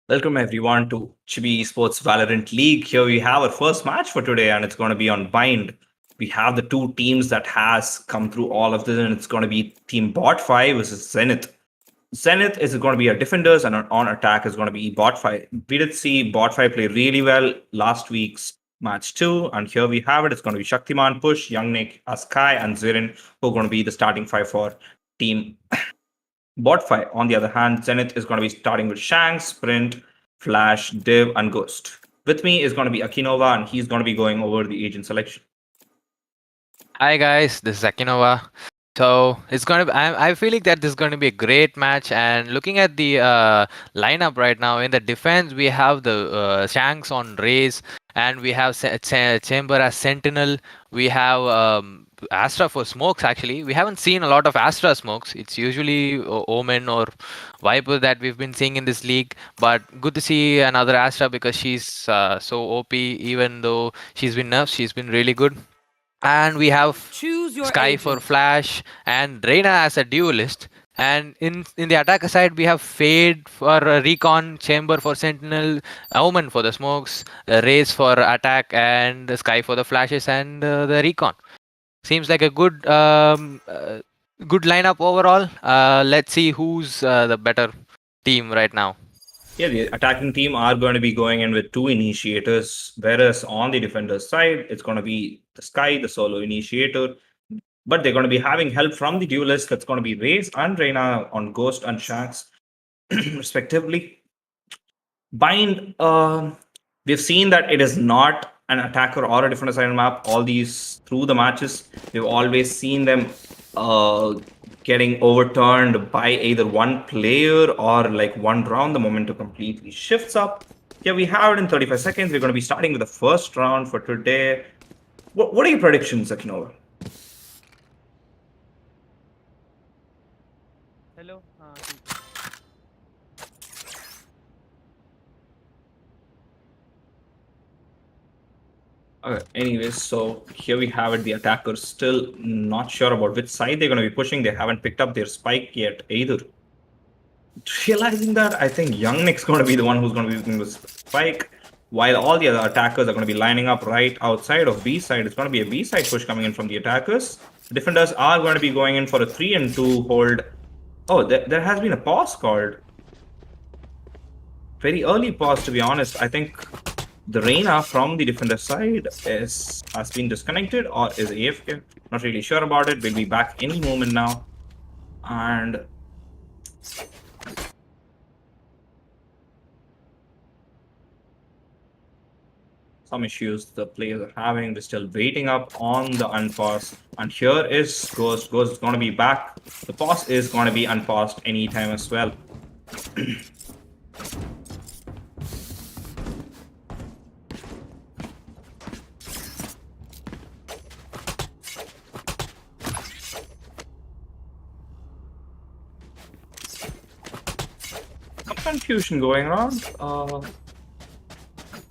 Welcome everyone to Chibi Esports Valorant League. Here we have our first match for today, and it's going to be on Bind. We have the two teams that has come through all of this, and it's going to be Team Bot 5 versus Zenith. Zenith is going to be our defenders, and on attack is going to be Bot 5. We did see Bot 5 play really well last week's match 2, and here we have it. It's going to be Shaktiman, Push, Young Nick, Askai, and Zirin, who are going to be the starting 5 for Team Bot 5. On the other hand, Zenith is going to be starting with Shanks, Sprint, Flash, Div, and Ghost. With me is going to be Akinova, and he's going to be going over the agent selection. Hi guys, this is Akinova. So it's going to be, I feel like that this is going to be a great match. And looking at the lineup right now, in the defense we have the Shanks on Raze, and we have Chamber as Sentinel. We have Astra for smokes. Actually, we haven't seen a lot of Astra smokes. It's usually Omen or Viper that we've been seeing in this league. But good to see another Astra because she's so OP. Even though she's been nerfed, she's been really good. And we have Sky agent for Flash and Reina as a duelist. And in the attacker side, we have Fade for Recon, Chamber for Sentinel, Omen for the smokes, Raze for attack, and Sky for the flashes and the Recon. Seems like a good good lineup overall. Let's see who's the better team right now. Yeah, the attacking team are going to be going in with 2 initiators, whereas on the defender's side, it's going to be the Sky, the solo initiator. But they're going to be having help from the duelist. That's going to be Raze and Reyna on Ghost and Shanks, respectively. Bind, we've seen that it is not an attacker or a defender side map. All these through the matches, we've always seen them getting overturned by either one player or like one round. The momentum completely shifts up. Yeah, we have it in 35 seconds. We're going to be starting with the first round for today. What are your predictions, Akinova? Hello. Anyways, so here we have it. The attackers still not sure about which side they're going to be pushing. They haven't picked up their spike yet either. Realizing that, I think Young Nick's going to be the one who's going to be using the spike, while all the other attackers are going to be lining up right outside of B side. It's going to be a B side push coming in from the attackers. The defenders are going to be going in for a 3-2 hold. Oh, there has been a pause called. Very early pause, to be honest. I think the Reyna from the defender side has been disconnected or is AFK. Not really sure about it. We'll be back any moment now. And some issues the players are having. They're still waiting up on the unpause. And here is Ghost. Ghost is going to be back. The pause is going to be unpaused anytime as well. Some confusion going around.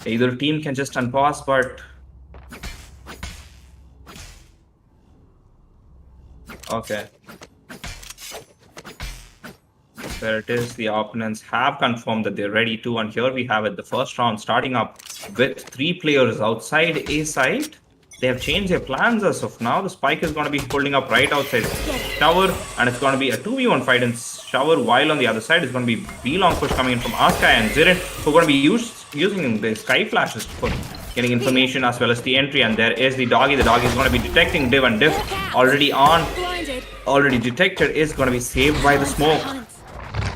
Either team can just unpause, but okay. There it is. The opponents have confirmed that they're ready to, and here we have it. The first round starting up with 3 players outside A side. They have changed their plans as of now. The spike is going to be holding up right outside Shower, and it's going to be a 2v1 fight in Shower, while on the other side is going to be B-long push coming in from Askai and Zirin, who are going to be using the sky flashes for getting information as well as the entry. And there is the doggy. The doggy is going to be detecting Div, and Div already detected, is going to be saved by the smoke.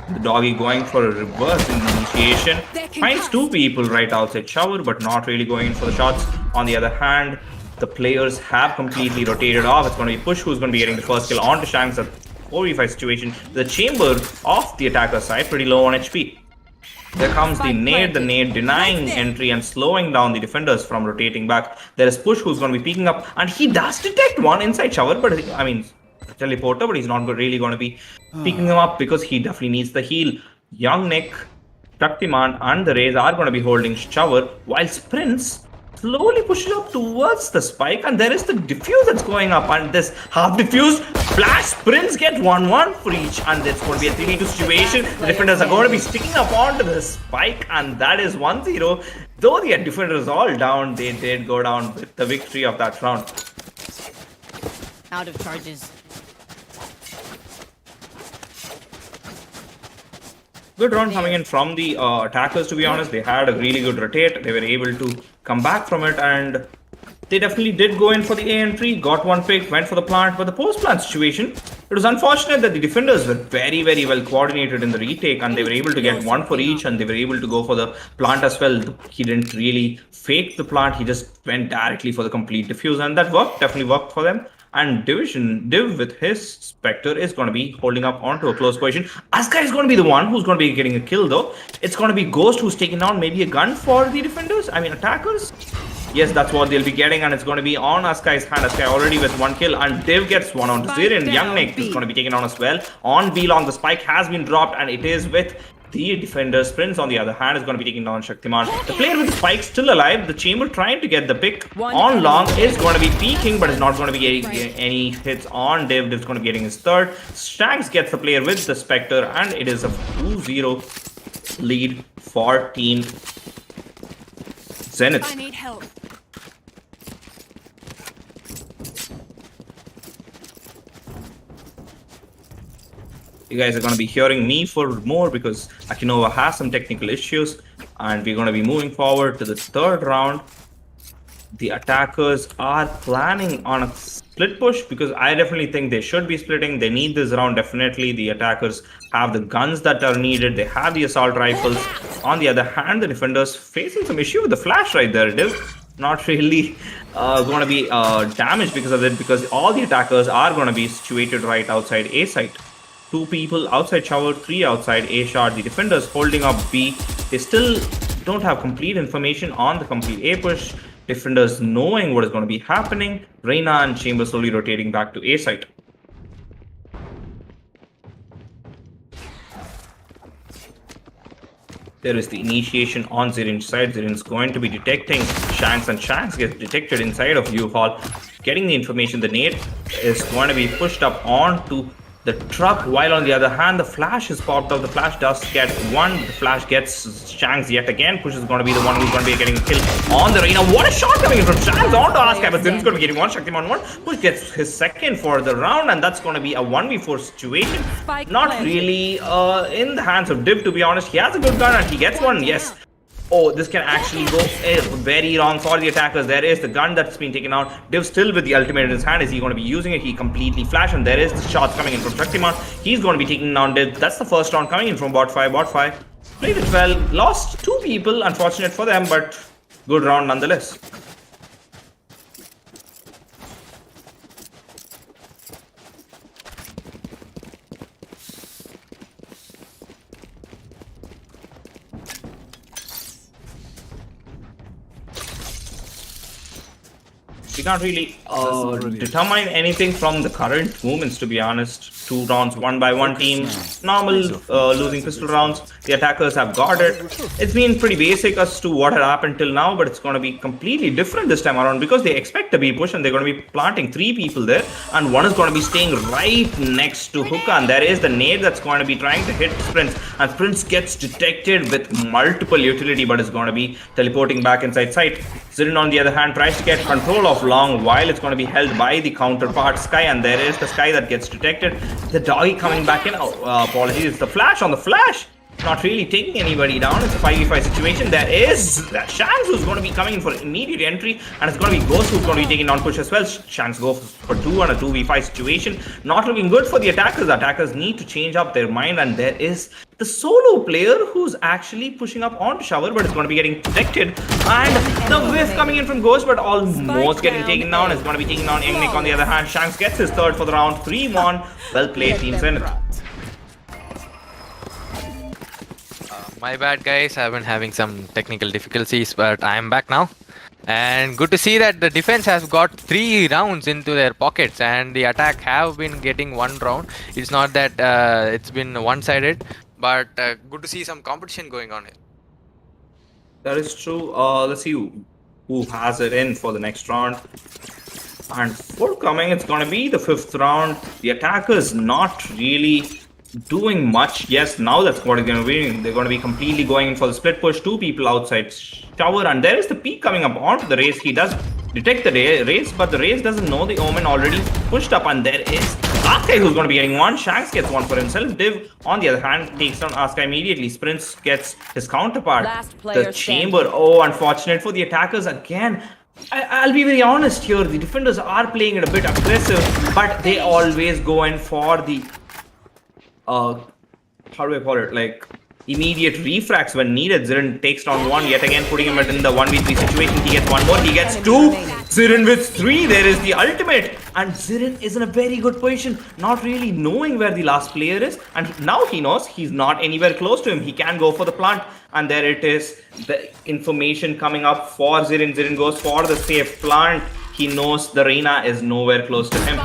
The doggy going for a reverse initiation. Finds 2 people right outside Shower, but not really going in for the shots. On the other hand, the players have completely rotated off. It's going to be Push who's going to be getting the first kill onto Shanks at 4v5 situation. The chamber of the attacker side pretty low on HP. There comes the nade denying entry and slowing down the defenders from rotating back. There is Push who's going to be peeking up, and he does detect one inside Shower, but I mean, teleporter, but he's not really going to be picking him up because he definitely needs the heal. Young Nick, Shaktiman, and the Rays are going to be holding Shower, while Sprints slowly pushes up towards the spike, and there is the diffuse that's going up, and this half diffuse flash Sprints get 1-1 for each, and it's going to be a 3v2 situation. The defenders are going to be sticking up onto the spike, and that is 1-0. Though the defenders all down, they did go down with the victory of that round. Out of charges. Good run coming in from the attackers, to be honest. They had a really good rotate. They were able to come back from it, and they definitely did go in for the A entry, got one pick, went for the plant. But the post-plant situation, it was unfortunate that the defenders were very, very well coordinated in the retake, and they were able to get one for each, and they were able to go for the plant as well. He didn't really fake the plant. He just went directly for the complete diffuse, and that worked, definitely worked for them. And Div with his Spectre is going to be holding up onto a close position. Asuka is going to be the one who's going to be getting a kill, though. It's going to be Ghost who's taking down maybe a gun for the defenders. I mean, attackers. Yes, that's what they'll be getting, and it's going to be on Asuka's hand. Asuka already with 1 kill, and Div gets 1 on Zirin. Young Nick is going to be taken on as well. On B-long, the spike has been dropped, and it is with the defender. Sprints, on the other hand, is going to be taking down Shaktiman. The player with the spike still alive. The chamber trying to get the pick on long is going to be peeking, but is not going to be getting any hits on Div. Div's going to be getting his third. Shags gets the player with the Spectre, and it is a 2-0 lead for Team Zenith. I need help. You guys are going to be hearing me for more because Akinova has some technical issues, and we're going to be moving forward to the third round. The attackers are planning on a split push because I definitely think they should be splitting. They need this round definitely. The attackers have the guns that are needed. They have the assault rifles. On the other hand, the defenders facing some issue with the flash right there. Div not really going to be damaged because of it, because all the attackers are going to be situated right outside A site. 2 people outside shower, 3 outside A shot. The defenders holding up B. They still don't have complete information on the complete A push. Defenders knowing what is going to be happening. Reina and Chamber slowly rotating back to A site. There is the initiation on Zirin's side. Zirin's going to be detecting Shanks, and Shanks gets detected inside of U-Haul. Getting the information, the nade is going to be pushed up onto the truck, while on the other hand, the flash is popped up. The flash does get one. The flash gets Shanks yet again. Push is going to be the one who's going to be getting a kill on the Reina. What a shot coming in from Shanks onto Aska, but Zirin's going to be getting one. Shaktiman one. Push gets his second for the round, and that's going to be a 1v4 situation. Not really in the hands of Div, to be honest. He has a good gun and he gets one. Yes. Oh, this can actually go very wrong for the attackers. There is the gun that's been taken out. Div still with the ultimate in his hand. Is he going to be using it? He completely flashed, and there is the shots coming in from Shaktiman. He's going to be taking down Div. That's the first round coming in from bot 5. Bot 5 played it well. Lost 2 people. Unfortunate for them, but good round nonetheless. We can't really determine anything from the current movements, to be honest. 2 rounds won by one team. Normal losing pistol rounds. The attackers have got it. It's been pretty basic as to what had happened till now, but it's going to be completely different this time around because they expect a B push and they're going to be planting 3 people there, and one is going to be staying right next to Hookah, and there is the nade that's going to be trying to hit Sprints, and Sprints gets detected with multiple utility but is going to be teleporting back inside sight. Zirin on the other hand tries to get control of Long while it's going to be held by the counterpart Sky, and there is the Sky that gets detected. The doggy coming back in. Apologies, it's the flash on the flash. Not really taking anybody down. It's a 5v5 situation. There is that Shanks who's going to be coming in for immediate entry, and it's going to be Ghost who's going to be taking down push as well. Shanks go for 2 on a 2v5 situation. Not looking good for the attackers. The attackers need to change up their mind, and there is the solo player who's actually pushing up onto Shower, but it's going to be getting detected. And the whiff coming in from Ghost, but almost getting taken down. It's going to be taking down Ennaku on the other hand. Shanks gets his third for the round. 3-1. Well played, Team Zenith. My bad, guys. I've been having some technical difficulties, but I am back now. And good to see that the defense has got 3 rounds into their pockets, and the attack have been getting 1 round. It's not that it's been one-sided, but good to see some competition going on here. That is true. Let's see who has it in for the next round. And forthcoming, it's going to be the 5th round. The attackers not really doing much. Yes, now that's what it's going to be. They're going to be completely going in for the split push. 2 people outside Shower, and there is the peak coming up onto the race. He does detect the race, but the race doesn't know the Omen already pushed up, and there is Askai who's going to be getting 1. Shanks gets 1 for himself. Div, on the other hand, takes down Askai immediately. Sprints gets his counterpart, the Chamber. Oh, unfortunate for the attackers again. I'll be very honest here. The defenders are playing it a bit aggressive, but they always go in for the how do I call it, like immediate refracts when needed. Zirin takes down 1 yet again, putting him in the 1v3 situation. He gets 1 more, he gets 2. Zirin with 3. There is the ultimate, and Zirin is in a very good position, not really knowing where the last player is, and now he knows he's not anywhere close to him. He can go for the plant, and there it is, the information coming up for Zirin. Zirin goes for the safe plant. He knows the Reina is nowhere close to him.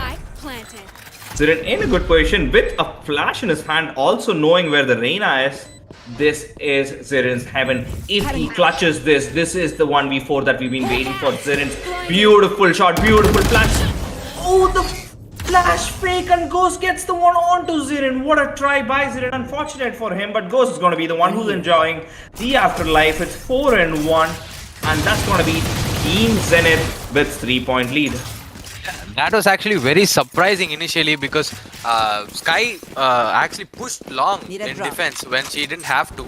Zirin in a good position with a flash in his hand, also knowing where the Reina is. This is Zirin's heaven. If he clutches this, this is the 1v4 that we've been waiting for. Zirin's beautiful shot, beautiful flash. Oh, the flash fake, and Ghost gets the one onto Zirin. What a try by Zirin. Unfortunate for him, but Ghost is going to be the one who's enjoying the afterlife. It's 4-1, and that's going to be Team Zenith with 3-point lead. That was actually very surprising initially because Sky actually pushed long in defense when she didn't have to.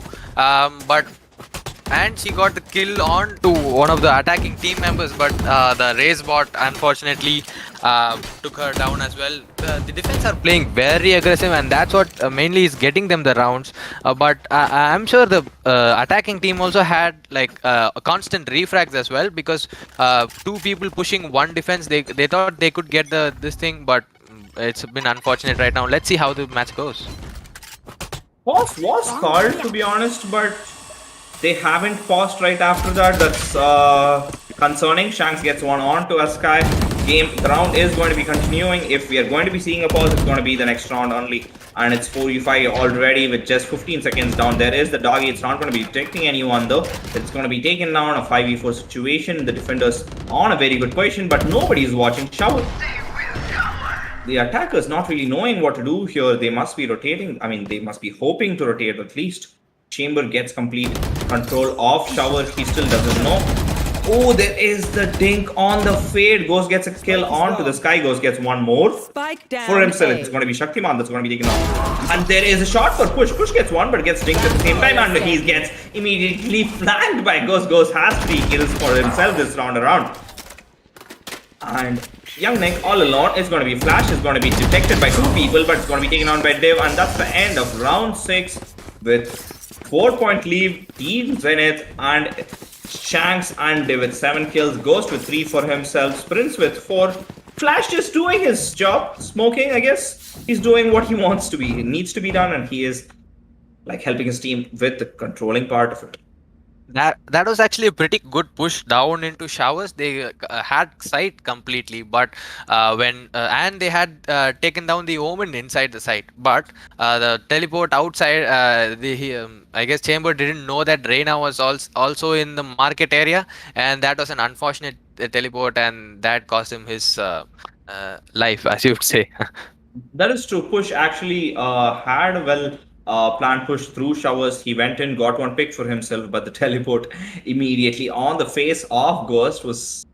But and she got the kill on to one of the attacking team members, but the race bot unfortunately took her down as well. The defense are playing very aggressive, and that's what mainly is getting them the rounds. But I'm sure the attacking team also had like a constant refrags as well, because two people pushing one defense, they thought they could get the this thing, but it's been unfortunate right now. Let's see how the match goes. Was called, to be honest, but they haven't paused right after that. That's concerning. Shanks gets one on to a Sky. The round is going to be continuing. If we are going to be seeing a pause, it's going to be the next round only. And it's 4v5 already with just 15 seconds down. There is the doggy. It's not going to be detecting anyone though. It's going to be taken down, a 5v4 situation. The defenders on a very good position, but nobody is watching Shower. The attackers not really knowing what to do here. They must be rotating. I mean, they must be hoping to rotate at least. Chamber gets complete control of Shower. He still doesn't know. Oh, there is the dink on the fade. Ghost gets a kill onto the Sky. Ghost gets one more for himself. It's going to be Shaktiman that's going to be taken off. And there is a shot for Push. Push gets one, but gets dinked at the same time. And he gets immediately flanked by Ghost. Ghost has 3 kills for himself this round around. And Young Nick all alone is going to be flashed. Is going to be detected by 2 people, but it's going to be taken on by Div. And that's the end of round 6 with 4-point lead. Team Zenith and Shanks and Div with 7 kills. Ghost with 3 for himself. Sprints with 4. Flash just doing his job. Smoking, I guess. He's doing what he wants to be. It needs to be done, and he is like helping his team with the controlling part of it. That was actually a pretty good push down into Showers. They had sight completely, but and they had taken down the Omen inside the site, but the teleport outside, I guess Chamber didn't know that Reyna was also in the market area, and that was an unfortunate teleport, and that cost him his life, as you would say. That is true. Push actually had a planned push through Showers. He went in, got one pick for himself, but the teleport immediately on the face of Ghost was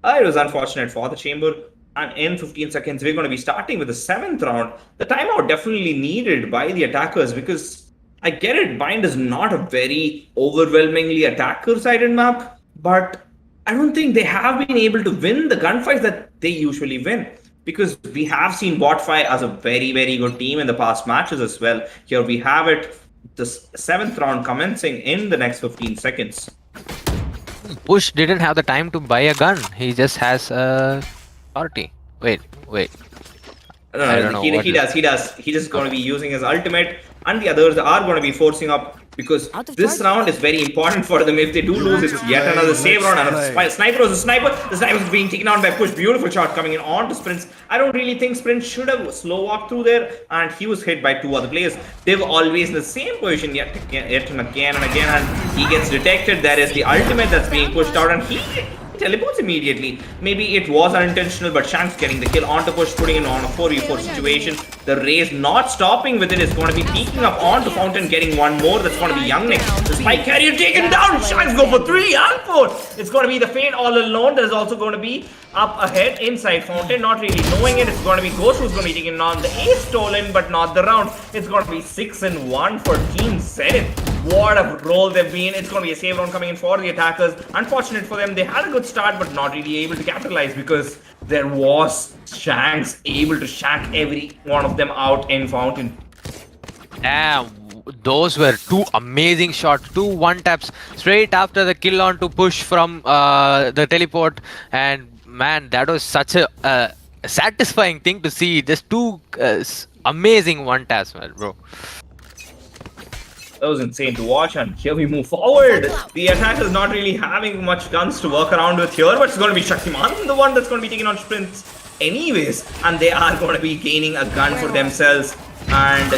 it was unfortunate for the Chamber. And in 15 seconds, we're going to be starting with the 7th round. The timeout definitely needed by the attackers, because I get it, Bind is not a very overwhelmingly attacker-sided map, but I don't think they have been able to win the gunfights that they usually win. Because we have seen Botfi as a very, very good team in the past matches as well. Here we have it, the 7th round commencing in the next 15 seconds. Push didn't have the time to buy a gun. He just has a party. Wait. No, he does. He's just going to be using his ultimate, and the others are going to be forcing up, because this round is very important for them. If they do lose, it's yet another save round. And Sniper was a sniper. The sniper is being taken out by Push. Beautiful shot coming in on to Sprints. I don't really think Sprint should have slow walked through there, and he was hit by 2 other players. Div always in the same position yet and again, and he gets detected. There is the ultimate that's being pushed out, and he teleports immediately. Maybe it was unintentional, but Shanks getting the kill onto Push, putting it on a 4v4 situation. The Raze not stopping with it is going to be peeking up onto Fountain, getting one more. That's going to be Young Nick. The spike carrier taken down. Shanks go for 3 and 4. It's going to be the Fade all alone. There's also going to be up ahead inside Fountain, not really knowing it. It's going to be Ghost who's going to be taking on. The ace stolen, but not the round. It's going to be 6-1 for Team Zenith. What a role they've been. It's going to be a save round coming in for the attackers. Unfortunate for them, they had a good start, but not really able to capitalize, because there was Shanks able to shack every one of them out in Fountain. Damn, those were 2 amazing shots, 2 one-taps straight after the kill on to Push from the teleport, and man, that was such a satisfying thing to see. Just 2 amazing one-taps, man, bro. That was insane to watch, and here we move forward. The attack is not really having much guns to work around with here, but it's going to be Shaktiman, the one that's going to be taking on Sprints anyways, and they are going to be gaining a gun for themselves. And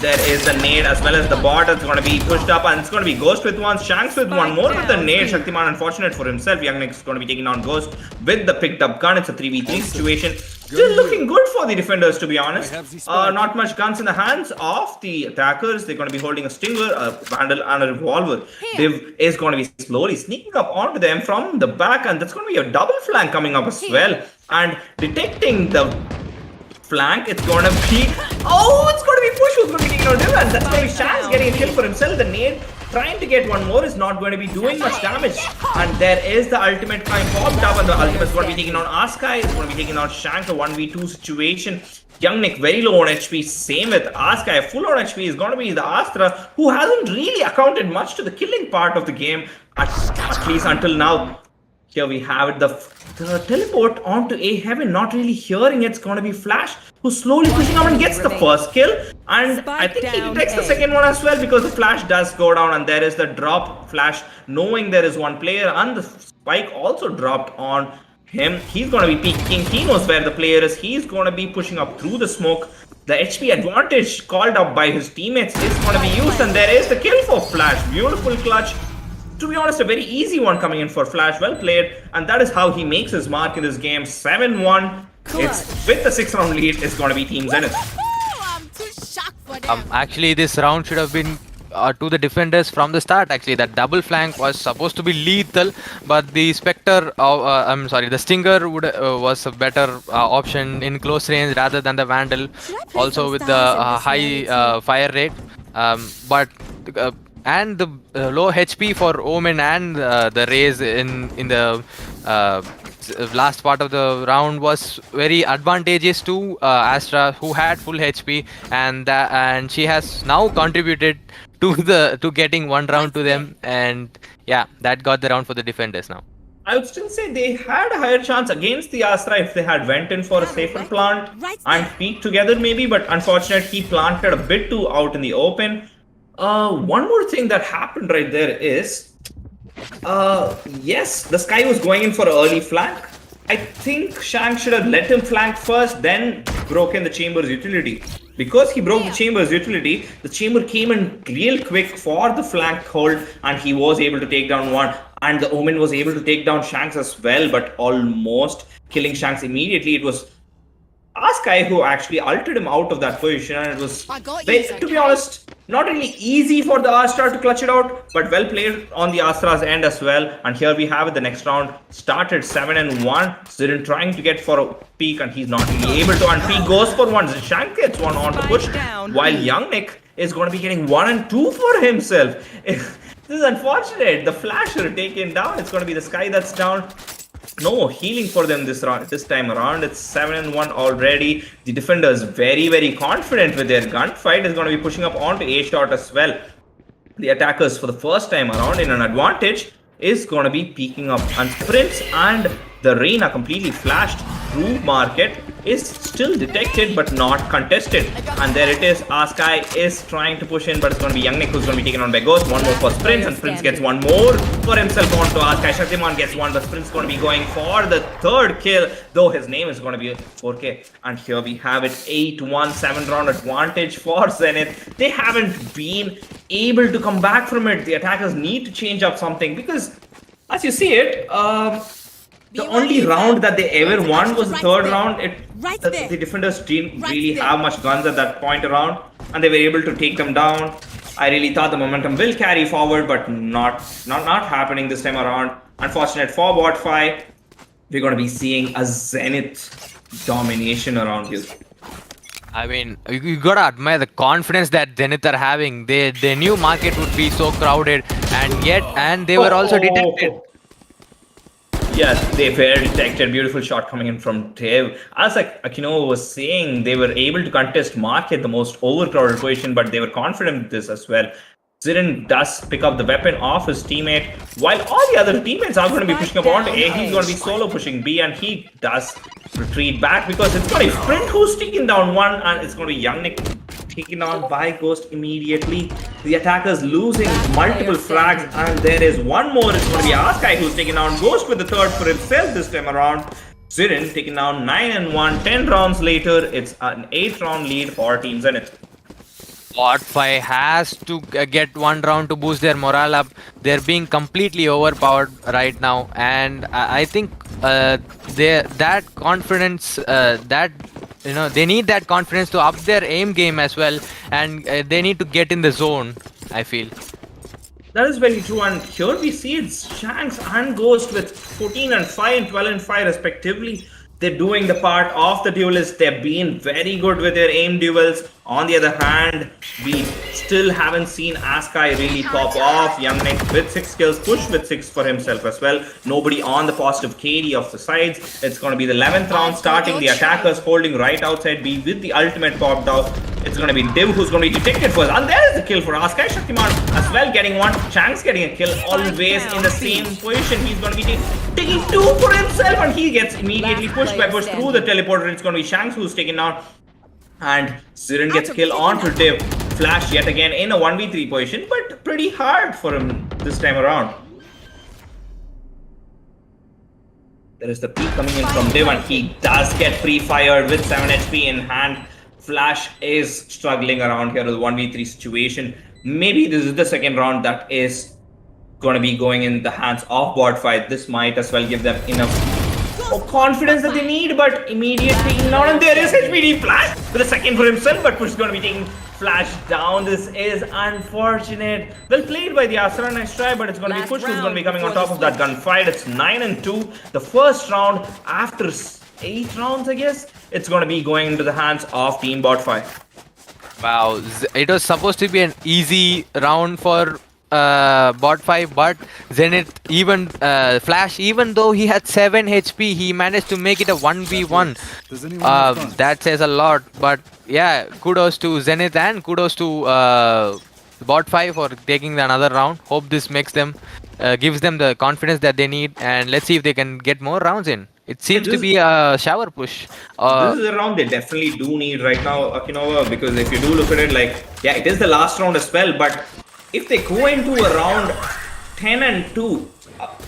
there is the nade as well as the bot that's going to be pushed up, and it's going to be Ghost with 1, Shanks with 1 more with the nade. Shaktiman, unfortunate for himself. Young Nick's going to be taking on Ghost with the picked up gun. It's a 3v3 situation. Still looking good for the defenders, to be honest. Not much guns in the hands of the attackers. They're going to be holding a Stinger, a Vandal, and a Revolver. Div is going to be slowly sneaking up onto them from the back, and that's going to be a double flank coming up as well. and detecting the flank. It's gonna be it's gonna be Push who's gonna be taking out him, and that's gonna be Shanks getting a kill for himself. The nade trying to get one more is not going to be doing much damage, and there is the ultimate kind popped up, and the ultimate's going to be taking on Askai. It's going to be taking on Shank, a 1v2 situation. Young Nick very low on HP, same with Askai. Full on HP is going to be the Astra, who hasn't really accounted much to the killing part of the game, at least until now. Here we have it, the teleport onto A Heaven, not really hearing it's going to be Flash, who's slowly pushing up and gets the first kill. And I think he detects the second one as well, because the Flash does go down, and there is the drop. Flash knowing there is one player, and the spike also dropped on him. He's going to be peeking. He knows where the player is. He's going to be pushing up through the smoke. The HP advantage called up by his teammates is going to be used, and there is the kill for Flash. Beautiful clutch. To be honest, a very easy one coming in for Flash. Well played, and that is how he makes his mark in this game. 7-1. It's with the 6-round lead. It's going to be Team Zenith. I'm too shocked for them. Actually, this round should have been to the defenders from the start. Actually, that double flank was supposed to be lethal, but the Spectre, the Stinger was a better option in close range rather than the Vandal. Also with the high fire rate, and the low HP for Omen and the Raze in the last part of the round was very advantageous to Astra, who had full HP, and she has now contributed to getting one round to them, and yeah, that got the round for the defenders now. I would still say they had a higher chance against the Astra if they had went in for a safer plant and peeked together maybe, but unfortunately he planted a bit too out in the open. One more thing that happened right there is, yes, the Sky was going in for an early flank. I think Shank should have let him flank first, then broken the Chamber's utility. Because he broke the Chamber's utility, the Chamber came in real quick for the flank hold, and he was able to take down one. And the Omen was able to take down Shanks as well, but almost killing Shanks immediately. It was Askai who actually altered him out of that position, and it was, to be honest, not really easy for the Astra to clutch it out, but well played on the Astra's end as well. And here we have it, the next round started 7-1. Zirin trying to get for a peek, and he's not really able to, and Peek goes for one. Shank gets one on to push, while Young Nick is going to be getting 1 and 2 for himself. This is unfortunate. The Flasher taken down. It's going to be the Sky that's down. No healing for them this time around. It's 7-1 already. The defenders very, very confident with their gunfight. Is going to be pushing up onto A shot as well. The attackers for the first time around in an advantage is going to be peeking up, and Prince and the Rain are completely flashed through market. Is still detected but not contested, and there it is. Askai is trying to push in, but it's going to be Young Nick who's going to be taken on by Ghost. One more for Prince, and Prince gets one more for himself onto Askai. Shaktiman gets one, but Prince is going to be going for the third kill, though his name is going to be 4K. And here we have it, 8-1, 7-round advantage for Zenith. They haven't been able to come back from it. The attackers need to change up something, because as you see it, the only round that they ever won was the third round. The defenders didn't really have much guns at that point around, and they were able to take them down. I really thought the momentum will carry forward, but not happening this time around. Unfortunate for bot 5. We're going to be seeing a Zenith domination around here. I mean, you gotta admire the confidence that Zenith are having. They knew market would be so crowded, and they were also detected. Yes, they were detected. Beautiful shot coming in from Dev. As Akino was saying, they were able to contest market, the most overcrowded position, but they were confident with this as well. Zirin does pick up the weapon off his teammate, while all the other teammates are going to be pushing up onto A. He's going to be solo pushing B, and he does retreat back because it's going to be Sprint who's taking down one, and it's going to be Young Nick taken down by Ghost immediately. The attackers losing multiple frags, and there is one more. It's going to be Askai who's taking down Ghost with the third for himself this time around. Zirin taking down 9-1. 10 rounds later, it's an 8-round lead for Team Zenith. Bot 5 has to get one round to boost their morale up. They're being completely overpowered right now, and I think that confidence, they need that confidence to up their aim game as well, and they need to get in the zone, I feel. That is very true, and here we see it's Shanks and Ghost with 14 and 5 and 12 and 5 respectively. they're doing the part of the duelist. They've been very good with their aim duels. On the other hand, we still haven't seen Askai really pop off. Youngnik with 6 kills, Push with 6 for himself as well. Nobody on the positive KD of the sides. It's going to be the 11th round starting. The attackers holding right outside B with the ultimate popped off. It's going to be Div who's going to be detected first. And there's the kill for Askai. Shaktiman as well getting one. Chang's getting a kill, always in the same position. He's going to be taking 2 for himself, and he gets immediately pushed by Push through the teleporter. It's going to be Shanks who's taken down. And Zirin gets kill onto Div. Flash yet again in a 1v3 position, but pretty hard for him this time around. There is the peek coming in from Div, and he does get pre-fired with 7 HP in hand. Flash is struggling around here with 1v3 situation. Maybe this is the second round that is going to be going in the hands of bot fight. This might as well give them enough confidence that they need, but immediate taking down, and there is HPD Flash with a second for himself, but Push is going to be taking Flash down. This is unfortunate. Well played by the Astra, nice try, but it's going to be Push who's going to be coming on top of that gunfight. It's 9-2. The first round after 8 rounds, I guess. It's going to be going into the hands of Team Bot 5. Wow, it was supposed to be an easy round for bot 5, but Zenith, even Flash, even though he had 7 HP, he managed to make it a 1v1. That says a lot. But yeah, kudos to Zenith and kudos to bot 5 for taking another round. Hope this makes them gives them the confidence that they need, and let's see if they can get more rounds in. It seems to be a shower push. This is a round they definitely do need right now, Akinova, because if you do look at it, like, yeah, it is the last round as well, but if they go into a round 10-2,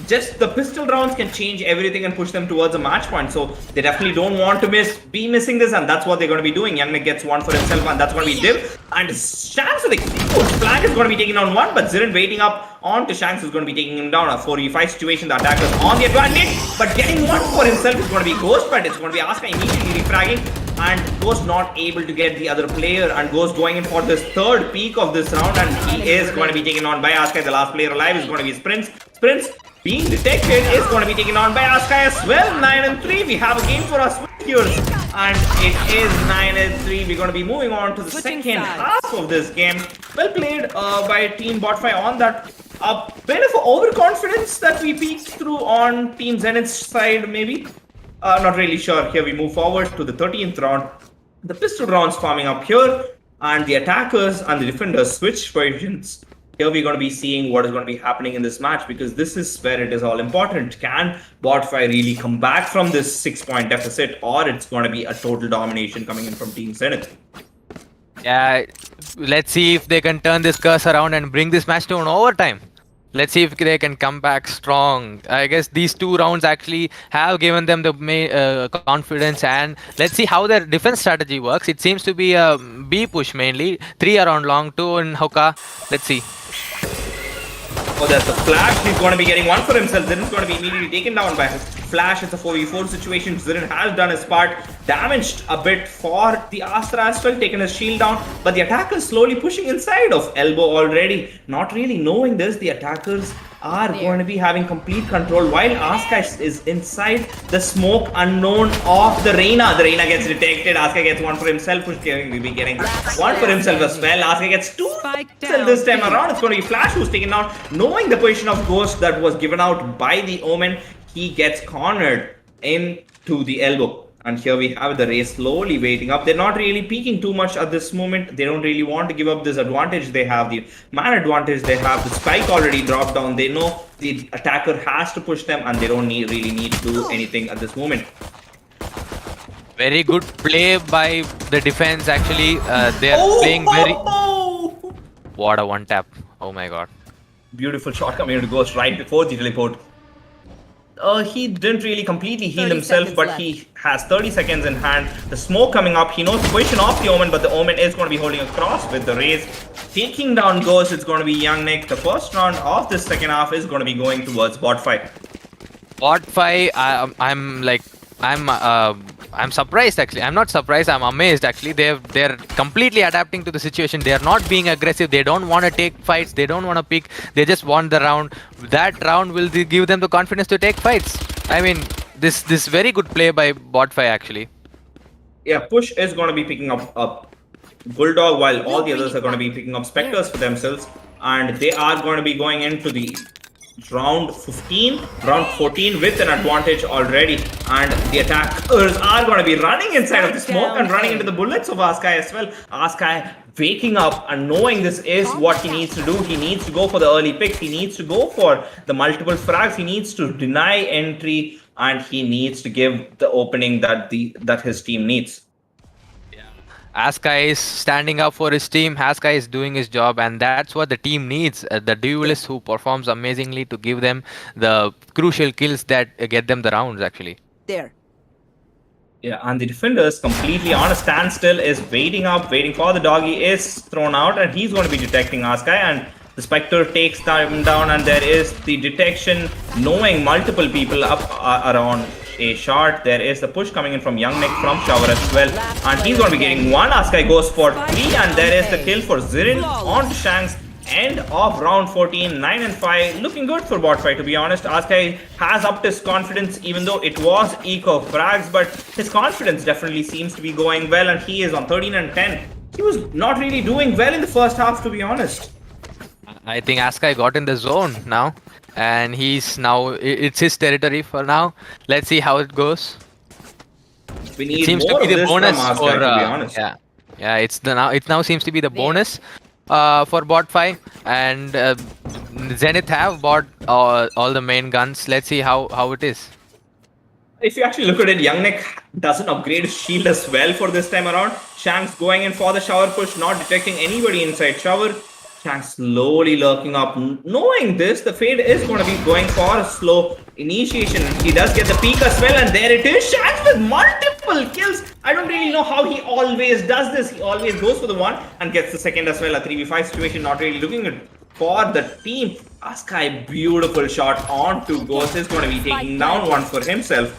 just the pistol rounds can change everything and push them towards a match point. So they definitely don't want to be missing this, and that's what they're going to be doing. Youngnik gets one for himself, and that's going to be Div. And Shanks with a huge flag is going to be taking down one, but Zirin waiting up onto Shanks is going to be taking him down. A 4v5 situation, the attackers on the advantage, but getting one for himself is going to be Ghost, but it's going to be Asuka immediately refragging. And Ghost not able to get the other player, and Ghost going in for this third peak of this round, and he is going to be taken on by Asuka. The last player alive is going to be Sprints. Sprints being detected is going to be taken on by Asuka as well. 9-3. We have a game for us here, and it is 9-3. We're going to be moving on to the second half of this game. Well played by Team Bot5 on that. A bit of overconfidence that we peeked through on Team Zenith's side, maybe. Not really sure. Here we move forward to the 13th round. The pistol rounds farming up here, and the attackers and the defenders switch positions. Here we're going to be seeing what is going to be happening in this match, because this is where it is all important. Can Bot5 really come back from this 6-point deficit, or it's going to be a total domination coming in from Team Zenith? Yeah, let's see if they can turn this curse around and bring this match to an overtime. Let's see if they can come back strong. I guess these 2 rounds actually have given them the confidence, and let's see how their defense strategy works. It seems to be a B push mainly. 3 around long, 2 in Hoka. Let's see. Oh, there's the Flash. He's going to be getting one for himself. Zirin's going to be immediately taken down by Flash. It's a 4v4 situation. Zirin has done his part. Damaged a bit for the Astra as well. Taken his shield down. But the attackers slowly pushing inside of Elbow already. Not really knowing this, the attackers are going to be having complete control while Asuka is inside the smoke unknown of the Reina. The Reina gets detected. Asuka gets one for himself. Who's going to be getting one for himself as well. Asuka gets 2 this time around. It's going to be Flash who's taken down. Knowing the position of Ghost that was given out by the Omen, he gets cornered into the Elbow. And here we have the race slowly waiting up. They're not really peeking too much at this moment. They don't really want to give up this advantage they have, the man advantage they have. The spike already dropped down. They know the attacker has to push them, and they don't really need to do anything at this moment. Very good play by the defense actually. They are playing very... What a one tap. Oh my god. Beautiful shot coming into Ghost right before the teleport. He didn't really completely heal himself, but he has 30 seconds in hand. The smoke coming up. He knows the position of the Omen, but the Omen is going to be holding across with the raise. Taking down Ghost, it's going to be Youngnik. The first round of this second half is going to be going towards bot 5. Bot 5, I'm surprised actually. I'm not surprised, I'm amazed actually. They're completely adapting to the situation. They are not being aggressive. They don't want to take fights. They don't want to pick. They just want the round. That round will give them the confidence to take fights. I mean, this very good play by bot5 actually. Yeah, Push is going to be picking up Bulldog, while all the others are going to be picking up Spectres for themselves, and they are going to be going into the round 15, round 14 with an advantage already, and the attackers are going to be running inside of the smoke and running into the bullets of Askai as well. Askai waking up and knowing this is what he needs to do. He needs to go for the early picks, he needs to go for the multiple frags, he needs to deny entry, and he needs to give the opening that his team needs. Askai is standing up for his team. Askai is doing his job, and that's what the team needs. The duelist who performs amazingly to give them the crucial kills that get them the rounds, actually. There. Yeah, and the defenders completely on a standstill is waiting for the doggy is thrown out, and he's going to be detecting Askai, and the Spectre takes him down, and there is the detection, knowing multiple people up around a shot. There is the push coming in from Young Nick from Shower as well, and he's going to be getting one. Askai goes for 3, and there is the kill for Zirin on to Shanks. End of round 14, 9 and 5. Looking good for bot5, to be honest. Askai has upped his confidence, even though it was eco frags, but his confidence definitely seems to be going well, and he is on 13 and 10. He was not really doing well in the first half, to be honest. I think Askai got in the zone now, and he's now, it's his territory for now. Let's see how it goes. We need It seems more to be of the this bonus from Askai, for, to be honest. yeah, it now seems to be the bonus for bot5, and Zenith have bought all the main guns. Let's see how it is. If you actually look at it, Young Nick doesn't upgrade his shield as well for this time around. Shanks going in for the shower push, not detecting anybody inside shower. Shanks slowly lurking up. Knowing this, the Fade is going to be going for a slow initiation. He does get the peek as well, and there it is. Shanks with multiple kills. I don't really know how he always does this. He always goes for the one and gets the second as well. A 3v5 situation, not really looking good for the team. Askai, beautiful shot onto Ghost, is going to be taking down one for himself.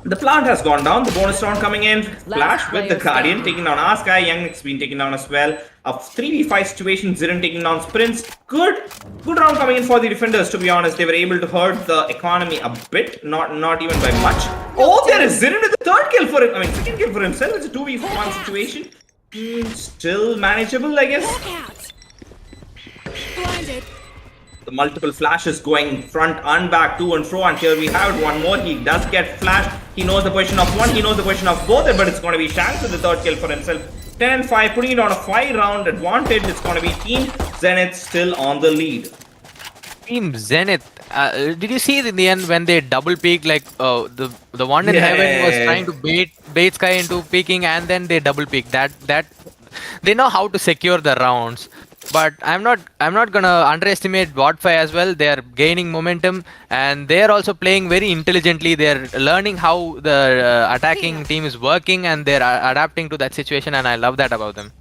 The plant has gone down. The bonus round coming in. Flash with the Guardian taking down Askai. Young Nick's been taken down as well. A 3v5 situation. Zirin taking down Sprints. Good round coming in for the defenders, to be honest. They were able to hurt the economy a bit. Not even by much. Oh, there is Zirin with the third kill for him. I mean, second kill for himself. It's a 2v1 situation. Still manageable, I guess. Blinded. The multiple flashes going front and back, to and fro, and here we have one more. He does get flashed. He knows the position of one, he knows the position of both, but it's going to be Shanks with the third kill for himself. 10 and 5, putting it on a 5-round advantage. It's going to be Team Zenith still on the lead. Team Zenith. Did you see it in the end when they double peaked? Like the one in heaven was trying to bait Sky into peeking, and then they double peaked. That they know how to secure the rounds. But I'm not gonna underestimate bot5 as well. They are gaining momentum, and they are also playing very intelligently. They are learning how the attacking team is working, and they're adapting to that situation, and I love that about them.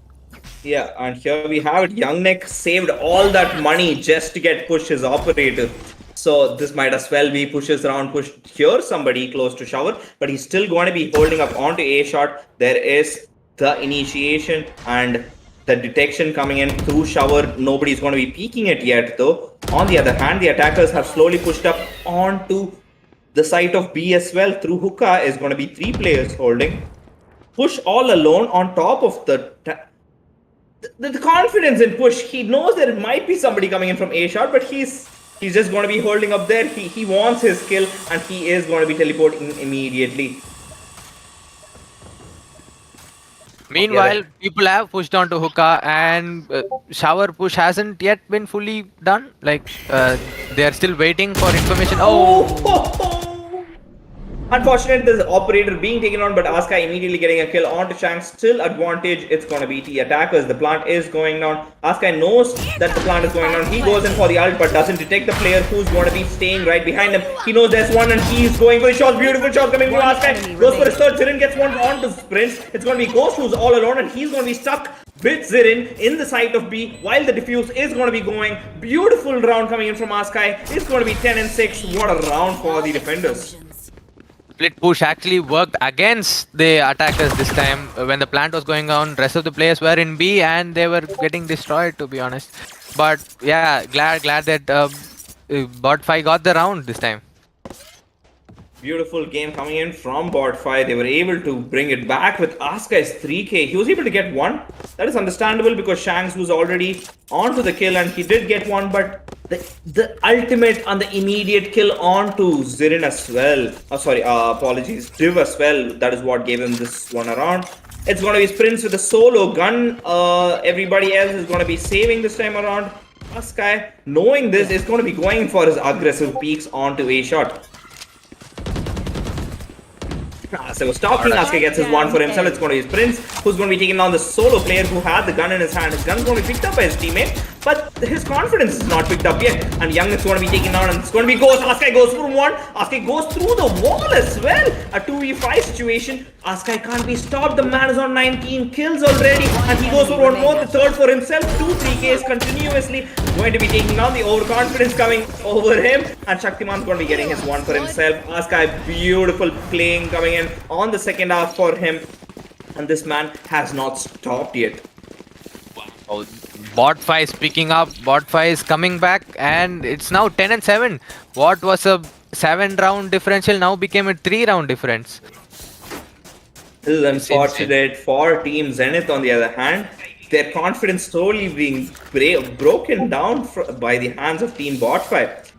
Yeah, and here we have it. Young Nick saved all that money just to get Push his operator. So this might as well be Push's round push here, somebody close to shower, but he's still going to be holding up onto A shot. There is the initiation and the detection coming in through shower. Nobody's going to be peeking it yet, though. On the other hand, the attackers have slowly pushed up onto the site of B as well. Through hookah is going to be 3 players holding. Push all alone on top of the confidence in Push. He knows there might be somebody coming in from A shot, but he's just going to be holding up there. He wants his kill, and he is going to be teleporting immediately. Meanwhile, people have pushed on to hookah, and shower push hasn't yet been fully done. Like they are still waiting for information. Unfortunate, the operator being taken on, but Askai immediately getting a kill onto Shanks. Still advantage, it's going to be the attackers. The plant is going down. Askai knows that the plant is going down. He goes in for the ult, but doesn't detect the player who's going to be staying right behind him. He knows there's one, and he's going for the shot. Beautiful shot coming from Askai. Goes for his third. Zirin gets one onto Sprints. It's going to be Ghost who's all alone, and he's going to be stuck with Zirin in the site of B while the defuse is going to be going. Beautiful round coming in from Askai. It's going to be 10 and 6. What a round for the defenders. Split push actually worked against the attackers this time. When the plant was going on, rest of the players were in B, and they were getting destroyed, to be honest. But yeah, glad that bot5 got the round this time. Beautiful game coming in from bot 5. They were able to bring it back with Askai's 3k. He was able to get one. That is understandable because Shanks was already onto the kill and he did get one, but the ultimate and the immediate kill onto Zirin as well. Apologies, Div as well. That is what gave him this one around. It's going to be Sprints with a solo gun. Everybody else is going to be saving this time around. Askai, knowing this, is going to be going for his aggressive peaks onto A shot. So stopping Askai gets his one for himself. It's going to be Prince, who's going to be taking down the solo player who had the gun in his hand. His gun's going to be picked up by his teammate, but his confidence is not picked up yet. And Young is going to be taken down, and it's going to be Ghost. Askai goes for one. Askai goes through the wall as well. A 2v5 situation. Askai can't be stopped. The man is on 19 kills already, and he goes for one more. The third for himself. 2-3Ks continuously. Going to be taking down the overconfidence coming over him, and Shaktiman's going to be getting his one for himself. Askai, beautiful playing coming in on the second half for him, and this man has not stopped yet. Oh, bot 5 is picking up, bot 5 is coming back, and it's now 10 and 7. What was a 7-round differential now became a 3-round difference. This is unfortunate for Team Zenith. On the other hand, their confidence slowly being broken down by the hands of Team Bot 5.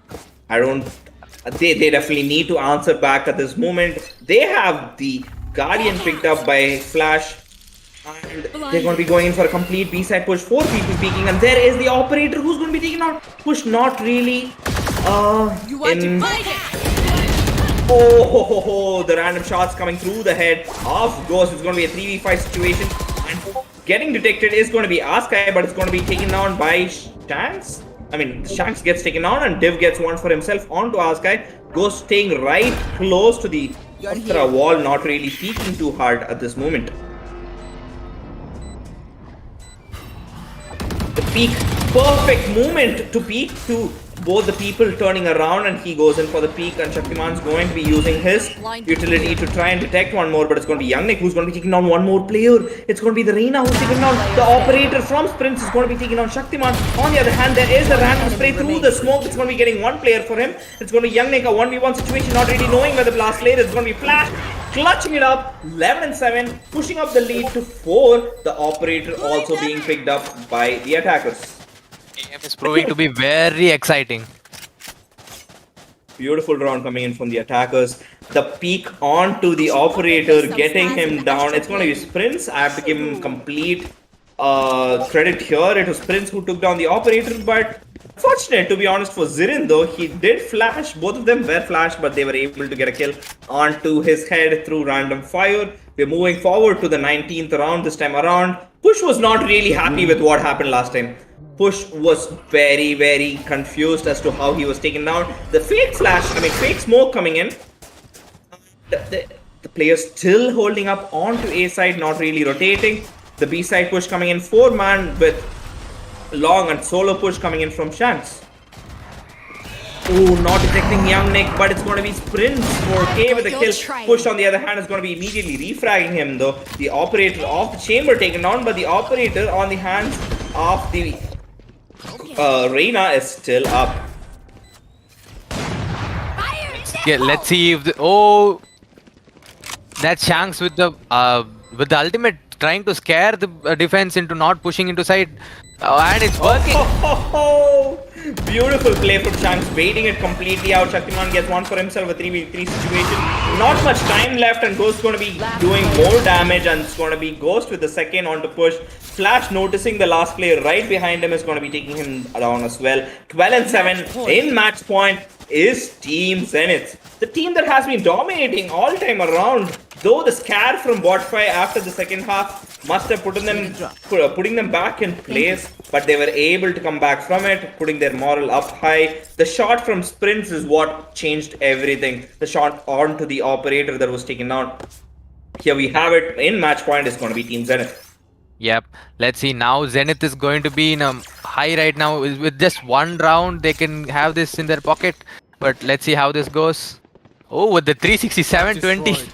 They definitely need to answer back at this moment. They have the Guardian picked up by Flash, and they're going to be going in for a complete B-side push. 4 people peeking, and there is the operator who's going to be taking out. Push not really. The random shots coming through the head of Ghost. It's going to be a 3v5 situation, and getting detected is going to be Askai, but it's going to be taken down by Shanks. Shanks gets taken down, and Div gets one for himself onto Askai. Ghost staying right close to the wall, not really peeking too hard at this moment. The peak, perfect movement to peek to both the people turning around, and he goes in for the peak, and Shaktiman's going to be using his utility to try and detect one more, but it's going to be Youngnik who's going to be taking down one more player. It's going to be the Reina who's taking down the operator from Sprints is going to be taking down Shaktiman. On the other hand, there is a random spray through the smoke. It's going to be getting one player for him. It's going to be Youngnik, a 1v1 situation, not really knowing where the blast layer is going to be flashed. Clutching it up, 11 and 7, pushing up the lead to 4. The operator also being picked up by the attackers. Game is proving to be very exciting. Beautiful round coming in from the attackers. The peak onto the operator, getting him down. It's going to be Sprints. I have to give him complete credit here. It was Sprints who took down the operator, but unfortunate to be honest for Zirin though. He did flash. Both of them were flashed, but they were able to get a kill onto his head through random fire. We're moving forward to the 19th round this time around. Push was not really happy with what happened last time. Push was very, very confused as to how he was taken down. The fake smoke coming in. The player still holding up onto A side, not really rotating. The B side push coming in, 4-man with long and solo push coming in from Shanks. Oh, not detecting Youngnik, but it's going to be Sprints 4K with a kill. Push on the other hand is going to be immediately refragging him though. The operator of the chamber taken down, but the operator on the hands of the Reina is still up. Yeah, let's see if that Shanks with the ultimate trying to scare the defense into not pushing into side, and it's working. Beautiful play from Shanks, baiting it completely out. Shaktiman gets one for himself, a 3v3 situation. Not much time left, and Ghost going to be doing more damage, and it's going to be Ghost with the second on to push. Flash noticing the last player right behind him is going to be taking him down as well. 12 and 7 in match point is Team Zenith. The team that has been dominating all time around. Though the scare from bot 5 after the second half must have putting them back in place, but they were able to come back from it, putting their moral up high. The shot from Sprints is what changed everything. The shot onto the operator that was taken down. Here we have it. In match point is going to be Team Zenith. Yep. Let's see now. Zenith is going to be in a high right now. With just one round, they can have this in their pocket. But let's see how this goes. Oh, with the 367-20.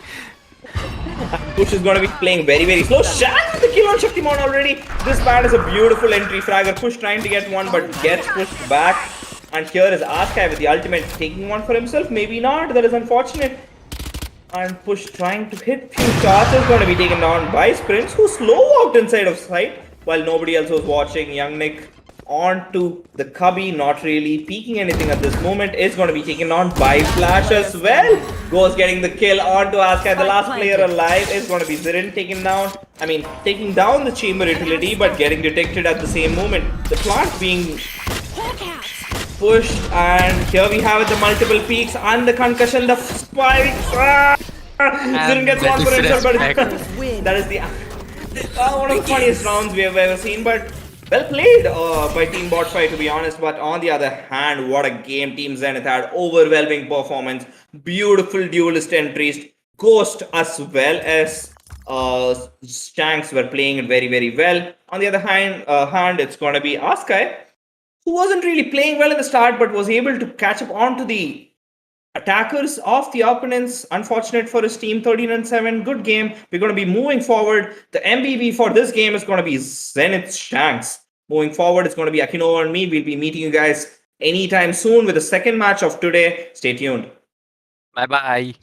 Push is going to be playing very, very slow. Shan with the kill on Shaktiman already. This man is a beautiful entry fragger. Push trying to get one, but gets pushed back. And here is Askai with the ultimate taking one for himself. Maybe not. That is unfortunate. And Push trying to hit few shots is going to be taken down by Sprints, who slow walked inside of sight while nobody else was watching. Young Nick onto the cubby, not really peeking anything at this moment, is going to be taken on by Flash as well. Goes getting the kill onto Aska. The last player alive is going to be Zirin taken down. I mean, taking down the chamber utility, but getting detected at the same moment. The plant being pushed, and here we have it, the multiple peaks and the concussion, the spikes. Zirin gets one for himself, but that is the one of the funniest rounds we have ever seen. But well played by Team Botfy, to be honest. But on the other hand, what a game Team Zenith had. Overwhelming performance, beautiful duelist entries, Ghost as well as Shanks were playing it very, very well. On the other hand, it's going to be Askai, who wasn't really playing well in the start but was able to catch up onto the attackers of the opponents. Unfortunate for his team, 13 and 7. Good game. We're going to be moving forward. The MBB for this game is going to be Zenith Shanks. Moving forward, it's going to be Akinova and me. We'll be meeting you guys anytime soon with the second match of today. Stay tuned. Bye bye.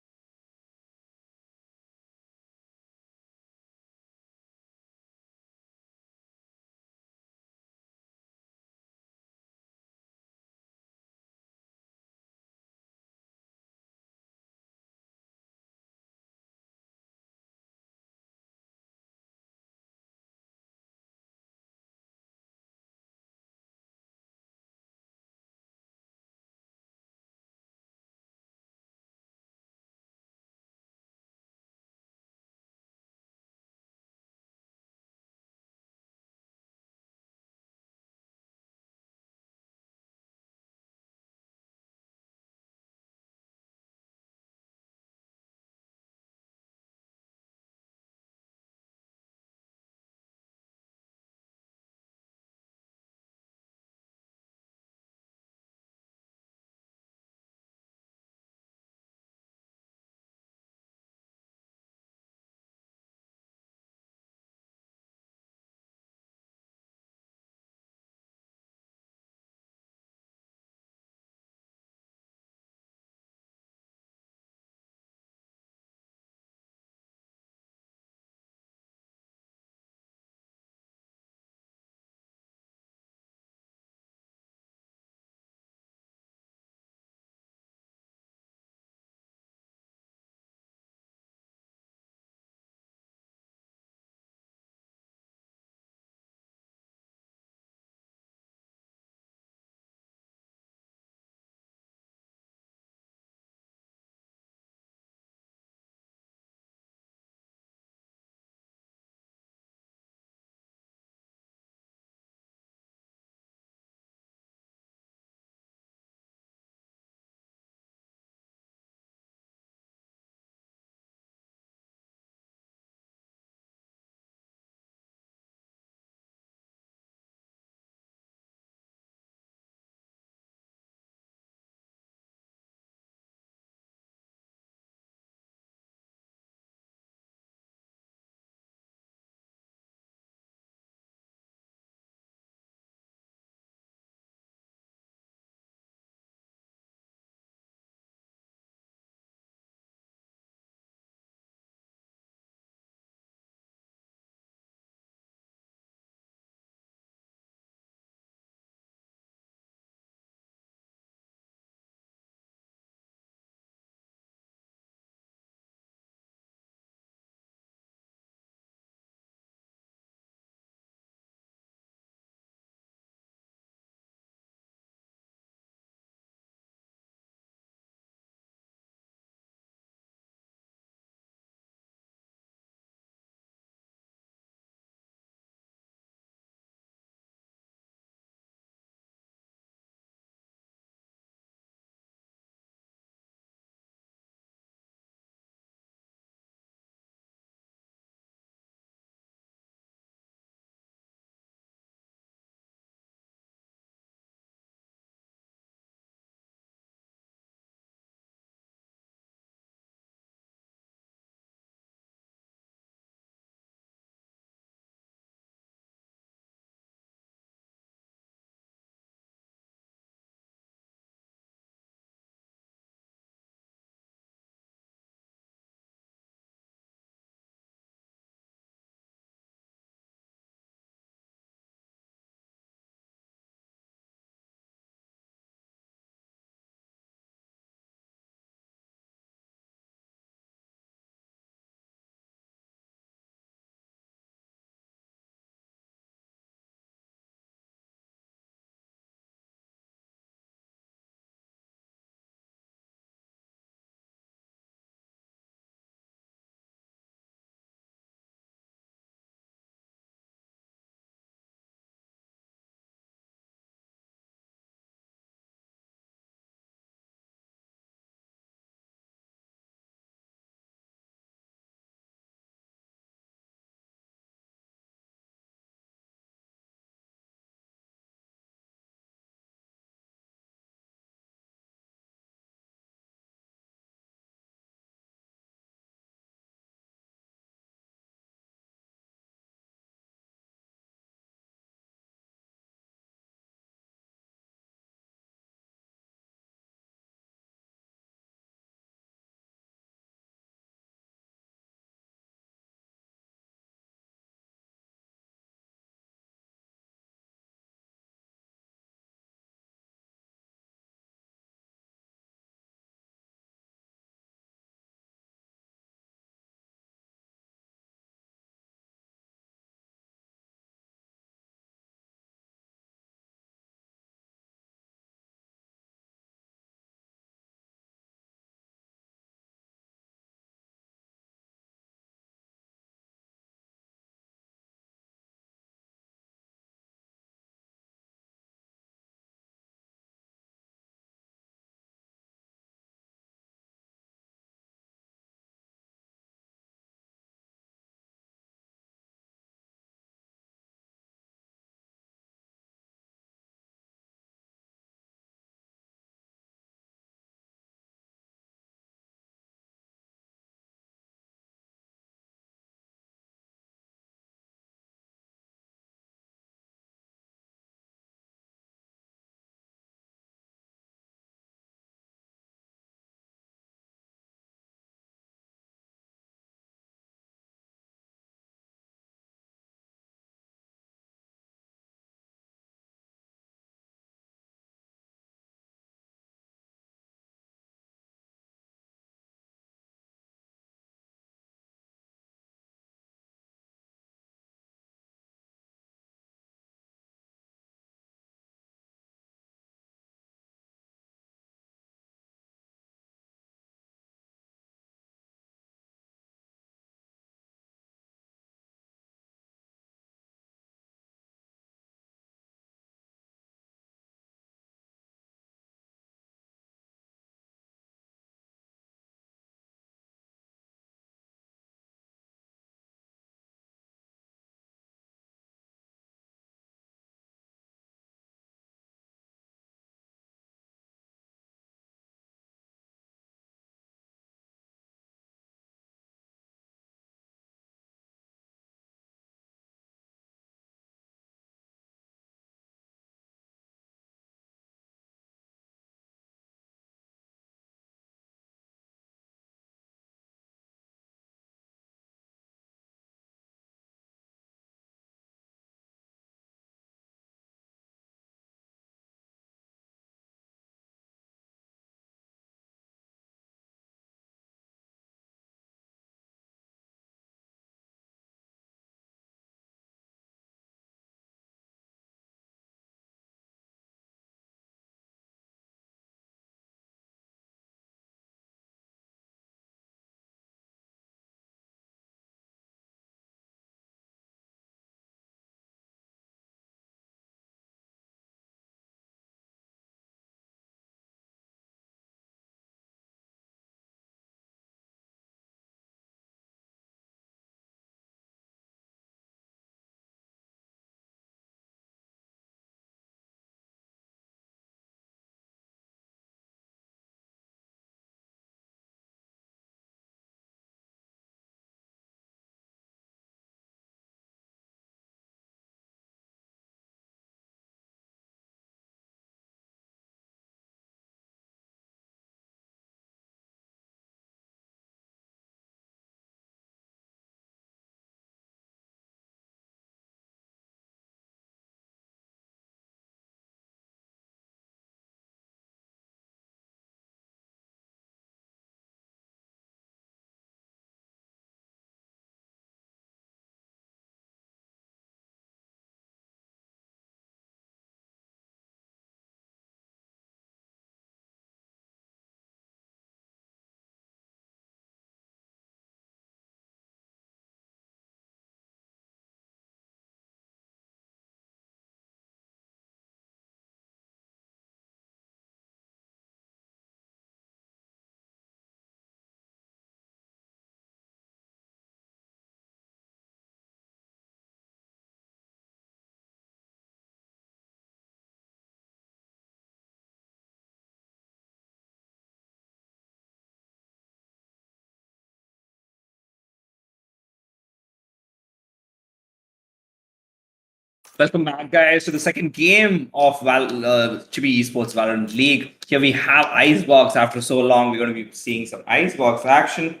Welcome back, guys, to the second game of Chibi Esports Valorant League. Here we have Icebox. After so long, we're going to be seeing some Icebox action,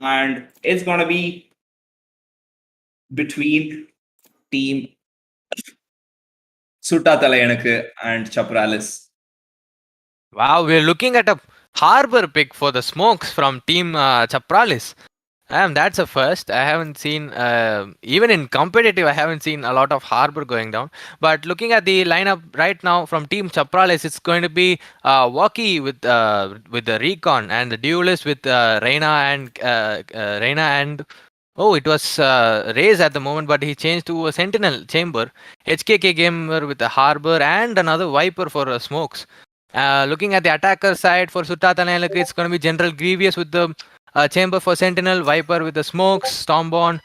and it's going to be between Team Sutta, Thala, Ennaku and Chapralis. Wow, we're looking at a harbor pick for the smokes from Team Chapralis. That's a first. I haven't seen, even in competitive, I haven't seen a lot of harbor going down. But looking at the lineup right now from Team Chapralis, it's going to be Walkie with the Recon and the Duelist with Reina and oh, it was Raze at the moment, but he changed to a Sentinel Chamber. HKK Gamer with the Harbor and another Viper for Smokes. Looking at the attacker side for Sutta Thala, it's going to be General Grievous with the Chamber for Sentinel, Viper with the Smokes, Stormborn,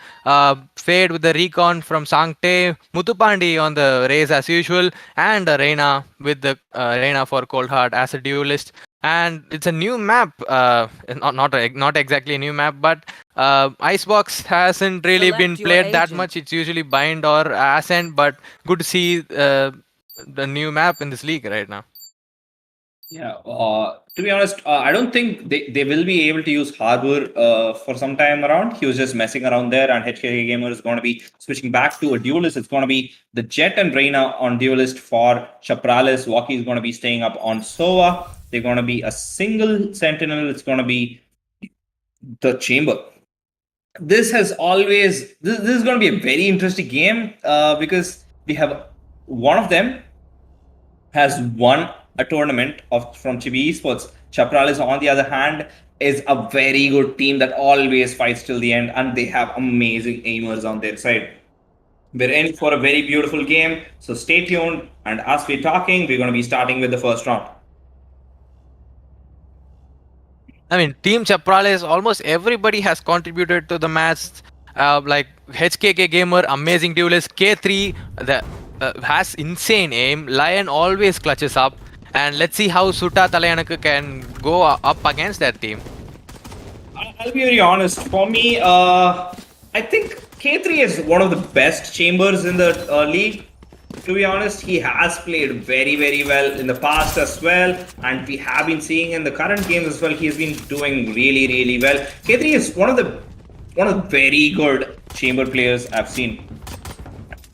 Fade with the Recon from Sancte, Muthupandi on the Raze as usual, and Reina with the Reina for Cold Heart as a duelist. And it's a new map, not exactly a new map, but Icebox hasn't really been played that much. It's usually Bind or Ascent, but good to see the new map in this league right now. Yeah, to be honest, I don't think they will be able to use Harbor for some time around. He was just messing around there, and HKK Gamer is going to be switching back to a duelist. It's going to be the Jet and Reina on duelist for Chapralis. Walkie is going to be staying up on Sova. They're going to be a single Sentinel. It's going to be the Chamber. This is going to be a very interesting game because we have one of them has won a tournament from Chibi Esports. Chapralis, on the other hand, is a very good team that always fights till the end, and they have amazing aimers on their side. We're in for a very beautiful game, so stay tuned. And as we're talking, we're going to be starting with the first round. I mean, Team Chapralis, almost everybody has contributed to the match. Like HKK Gamer, amazing duelist. K3 has insane aim. Lion always clutches up. And let's see how Sutta Thala can go up against that team. I'll be very honest. For me, I think K3 is one of the best chambers in the league. To be honest, he has played very, very well in the past as well, and we have been seeing in the current games as well. He's been doing really, really well. K3 is one of the very good chamber players I've seen.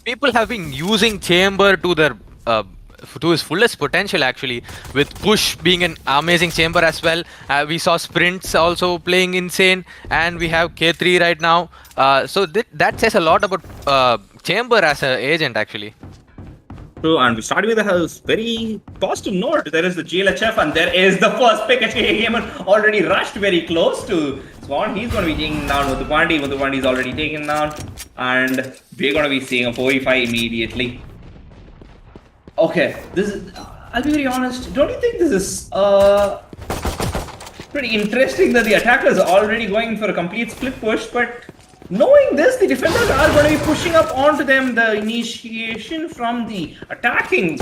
People have been using chamber to their to his fullest potential, actually, with Push being an amazing chamber as well. We saw Sprints also playing insane, and we have K3 right now. So that says a lot about chamber as an agent, actually. True, and we started with a very positive note. There is the GLHF, and there is the first pick. HKK Gamer already rushed very close to Swan. He's going to be taking down Muthupandi. Muthupandi is already taken down, and we're going to be seeing a 4v5 immediately. Okay, I'll be very honest. Don't you think this is pretty interesting that the attacker is already going for a complete split push? But knowing this, the defenders are going to be pushing up onto them. The initiation from the attacking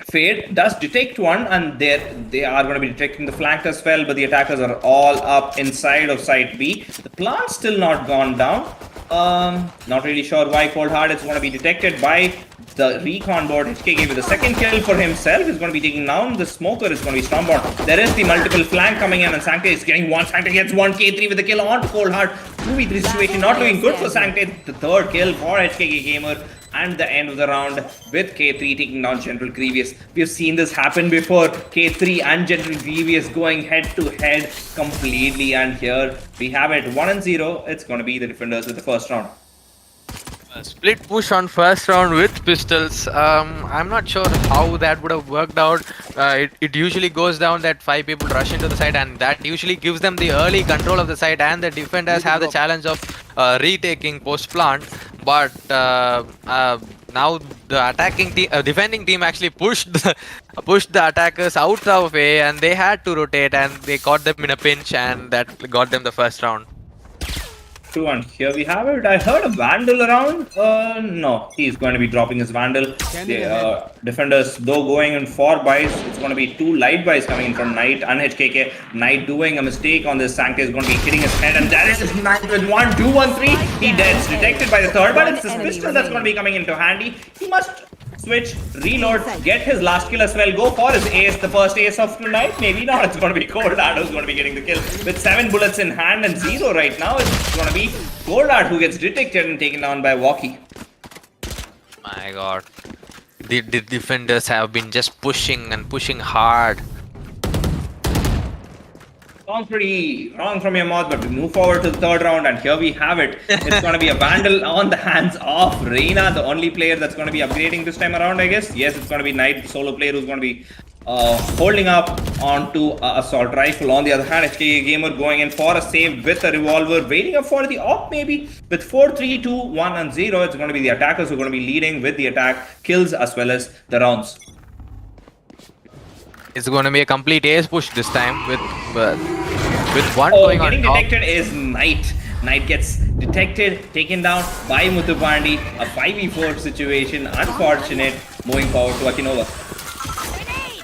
Fade does detect one, and they are going to be detecting the flank as well. But the attackers are all up inside of site B. The plant's still not gone down. Not really sure why Cold Heart is going to be detected by the recon board. HKK with the second kill for himself is going to be taking down the smoker. Is going to be Stormborn. There is the multiple flank coming in, and Sancte is getting one. Sancte gets one. K3 with the kill on to Cold Heart. 2v3 situation not doing good for Sancte. The third kill for HKK Gamer. And the end of the round with K3 taking down General Grievous. We have seen this happen before. K3 and General Grievous going head to head completely. And here we have it 1-0. It's going to be the defenders with the first round. Split push on first round with pistols. I'm not sure how that would have worked out. It usually goes down that 5 people rush into the site, and that usually gives them the early control of the site, and the defenders have the challenge of retaking post plant. But now the defending team actually pushed the attackers out of A, and they had to rotate, and they caught them in a pinch, and that got them the first round. True, and here we have it. I heard a Vandal around. No, he's going to be dropping his Vandal. The defenders, though, going in 4 buys. It's going to be 2 light buys coming in from Knight and HKK. Knight doing a mistake on this. Sankey is going to be hitting his head, and there is Knight with 1, 2, 1, 3. He deads, detected by the third, but it's his pistol that's going to be coming into handy. He must switch, reload, get his last kill as well, go for his ace, the first ace of tonight. Maybe not, it's going to be Coldart who's going to be getting the kill with 7 bullets in hand and 0 right now. It's going to be Coldart who gets detected and taken down by Walkie. My god, the defenders have been just pushing and pushing hard. Sounds pretty wrong from your mouth, but we move forward to the third round, and here we have it. It's going to be a Vandal on the hands of Reina, the only player that's going to be upgrading this time around, I guess. Yes, it's going to be Knight, solo player, who's going to be holding up onto assault rifle. On the other hand, HK Gamer going in for a save with a revolver, waiting up for the op maybe. With 4, 3, 2, 1 and 0, it's going to be the attackers who are going to be leading with the attack, kills as well as the rounds. It's going to be a complete ace push this time with one going on getting top. detected is Knight. Knight gets detected, taken down by Muthupandi. A 5v4 situation, unfortunate. Moving forward to Akinova.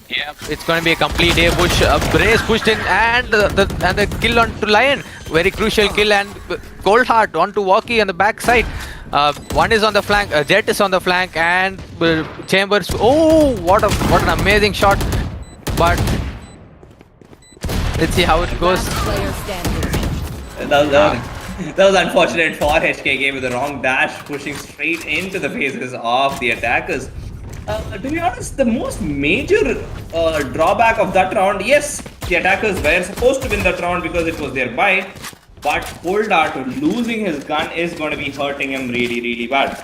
Yeah, it's going to be a complete ace push. Brace pushed in, and the kill onto Lion. Very crucial kill, and Coldheart onto Walkie on the back side. One is on the flank, Jet is on the flank, and Chambers. Oh, what an amazing shot! But let's see how it goes. That was unfortunate for HKK with the wrong dash, pushing straight into the faces of the attackers. To be honest, the most major drawback of that round, yes, the attackers were supposed to win that round because it was their buy, but Coldart losing his gun is going to be hurting him really, really bad.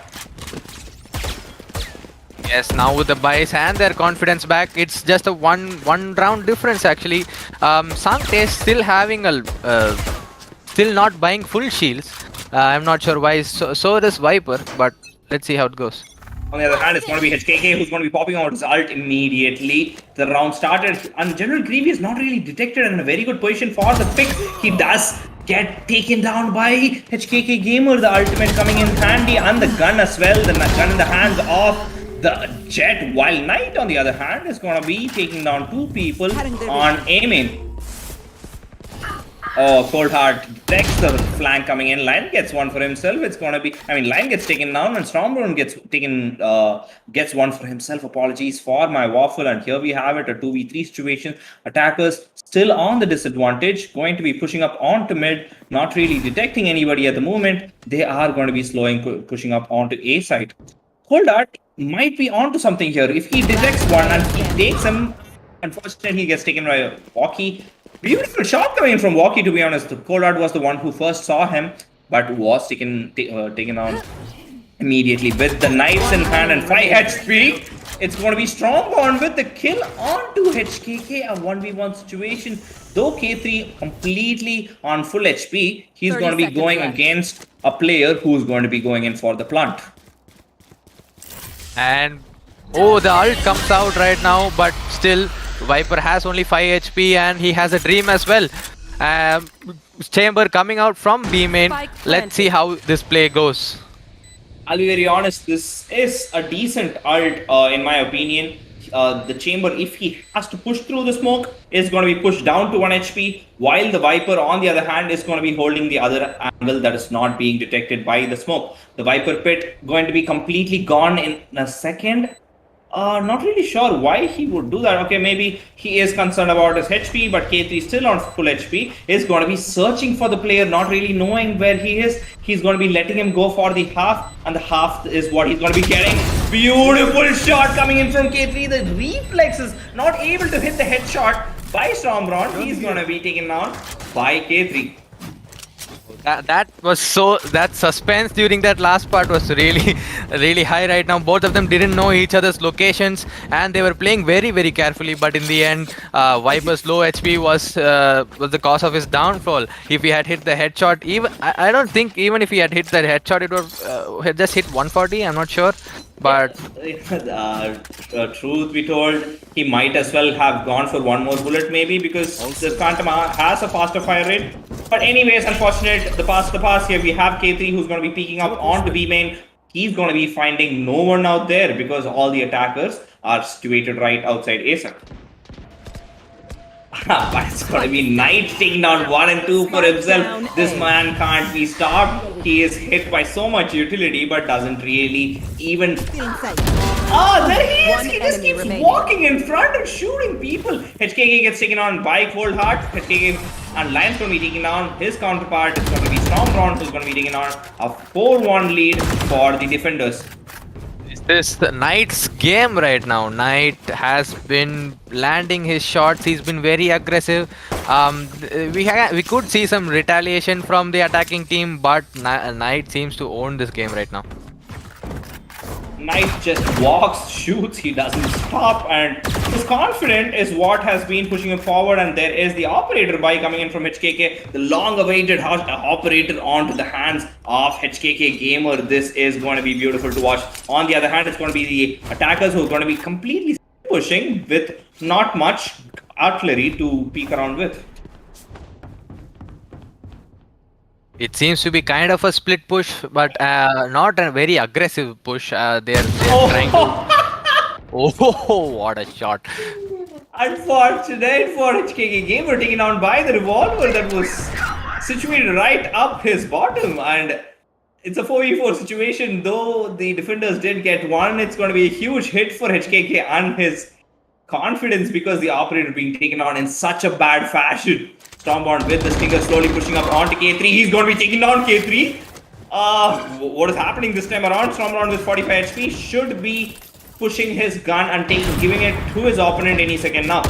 Yes, now with the buys and their confidence back, it's just a one round difference actually. Sankey still having still not buying full shields. I'm not sure why. So does Viper, but let's see how it goes. On the other hand, it's going to be HKK who's going to be popping out his ult immediately. The round started, and General Greavy is not really detected in a very good position for the pick. He does get taken down by HKK Gamer, the ultimate coming in handy, and the gun as well. The gun in the hands of the Jet, while Knight on the other hand is going to be taking down 2 people on A main. Oh, Coldheart detects the flank coming in. Lion gets one for himself. It's going to be, Lion gets taken down, and Stormborn gets one for himself. Apologies for my waffle. And here we have it, a 2v3 situation. Attackers still on the disadvantage, going to be pushing up onto mid, not really detecting anybody at the moment. They are going to be slowing, pushing up onto A side. Coldart might be onto something here. If he detects one and he takes him, unfortunately he gets taken by Walkie. Beautiful shot coming in from Walkie, to be honest. Coldart was the one who first saw him, but was taken down immediately with the knives in hand and 5 HP. It's going to be Strongborn with the kill onto HKK, a 1v1 situation. Though K3 completely on full HP, he's going to be going against a player who's going to be going in for the plant. And oh, the ult comes out right now, but still Viper has only 5 HP and he has a dream as well. Chamber coming out from B main. Let's see how this play goes. I'll be very honest, this is a decent ult in my opinion. The Chamber, if he has to push through the smoke, is going to be pushed down to 1 HP, while the Viper on the other hand is going to be holding the other angle that is not being detected by the smoke. The Viper pit going to be completely gone in a second. Not really sure why he would do that. Okay, maybe he is concerned about his HP, but K3 still on full HP, is going to be searching for the player, not really knowing where he is. He's going to be letting him go for the half, and the half is what he's going to be getting. Beautiful shot coming in from K3. The reflexes not able to hit the headshot by Stormbron. He's going to be taken down by K3. That suspense during that last part was really high right now. Both of them didn't know each other's locations and they were playing very carefully, but in the end Viper's low HP was the cause of his downfall. If he had hit the headshot, I don't think even if he had hit that headshot, it would had just hit 140. I'm not sure, But truth be told, he might as well have gone for one more bullet, maybe, because the Phantom has a faster fire rate. But anyways, unfortunate, the pass here. We have K3 who's going to be peeking up onto B main. He's going to be finding no one out there because all the attackers are situated right outside A side. But it's going to be Knight taking down 1 and 2 for himself. This man can't be stopped. He is hit by so much utility, but doesn't really even. There he is! He just keeps walking in front and shooting people. HKK gets taken on by Cold Heart. HKK and Lion's going to be taking down his counterpart. It's going to be Stormbrawn who's going to be taking on a 4-1 lead for the defenders. this the Knight's game right now. Knight has been landing his shots. He's been very aggressive. We could see some retaliation from the attacking team, but Knight seems to own this game right now. Knight just walks, shoots, he doesn't stop, and his confidence is what has been pushing him forward. And there is the operator buy coming in from HKK, the long-awaited operator onto the hands of HKK Gamer. This is going to be beautiful to watch. On the other hand, it's going to be the attackers who are going to be completely pushing with not much artillery to peek around with. It seems to be kind of a split push, but not a very aggressive push. They're trying to. Oh, what a shot! Unfortunate for HKK Gamer, taken down by the revolver that was situated right up his bottom, and it's a 4v4 situation. Though the defenders did get one, it's going to be a huge hit for HKK and his confidence because the operator being taken on in such a bad fashion. Stormborn with the stinger slowly pushing up onto K3. He's going to be taking down K3. What is happening this time around? Stormborn with 45 HP should be pushing his gun and giving it to his opponent any second now.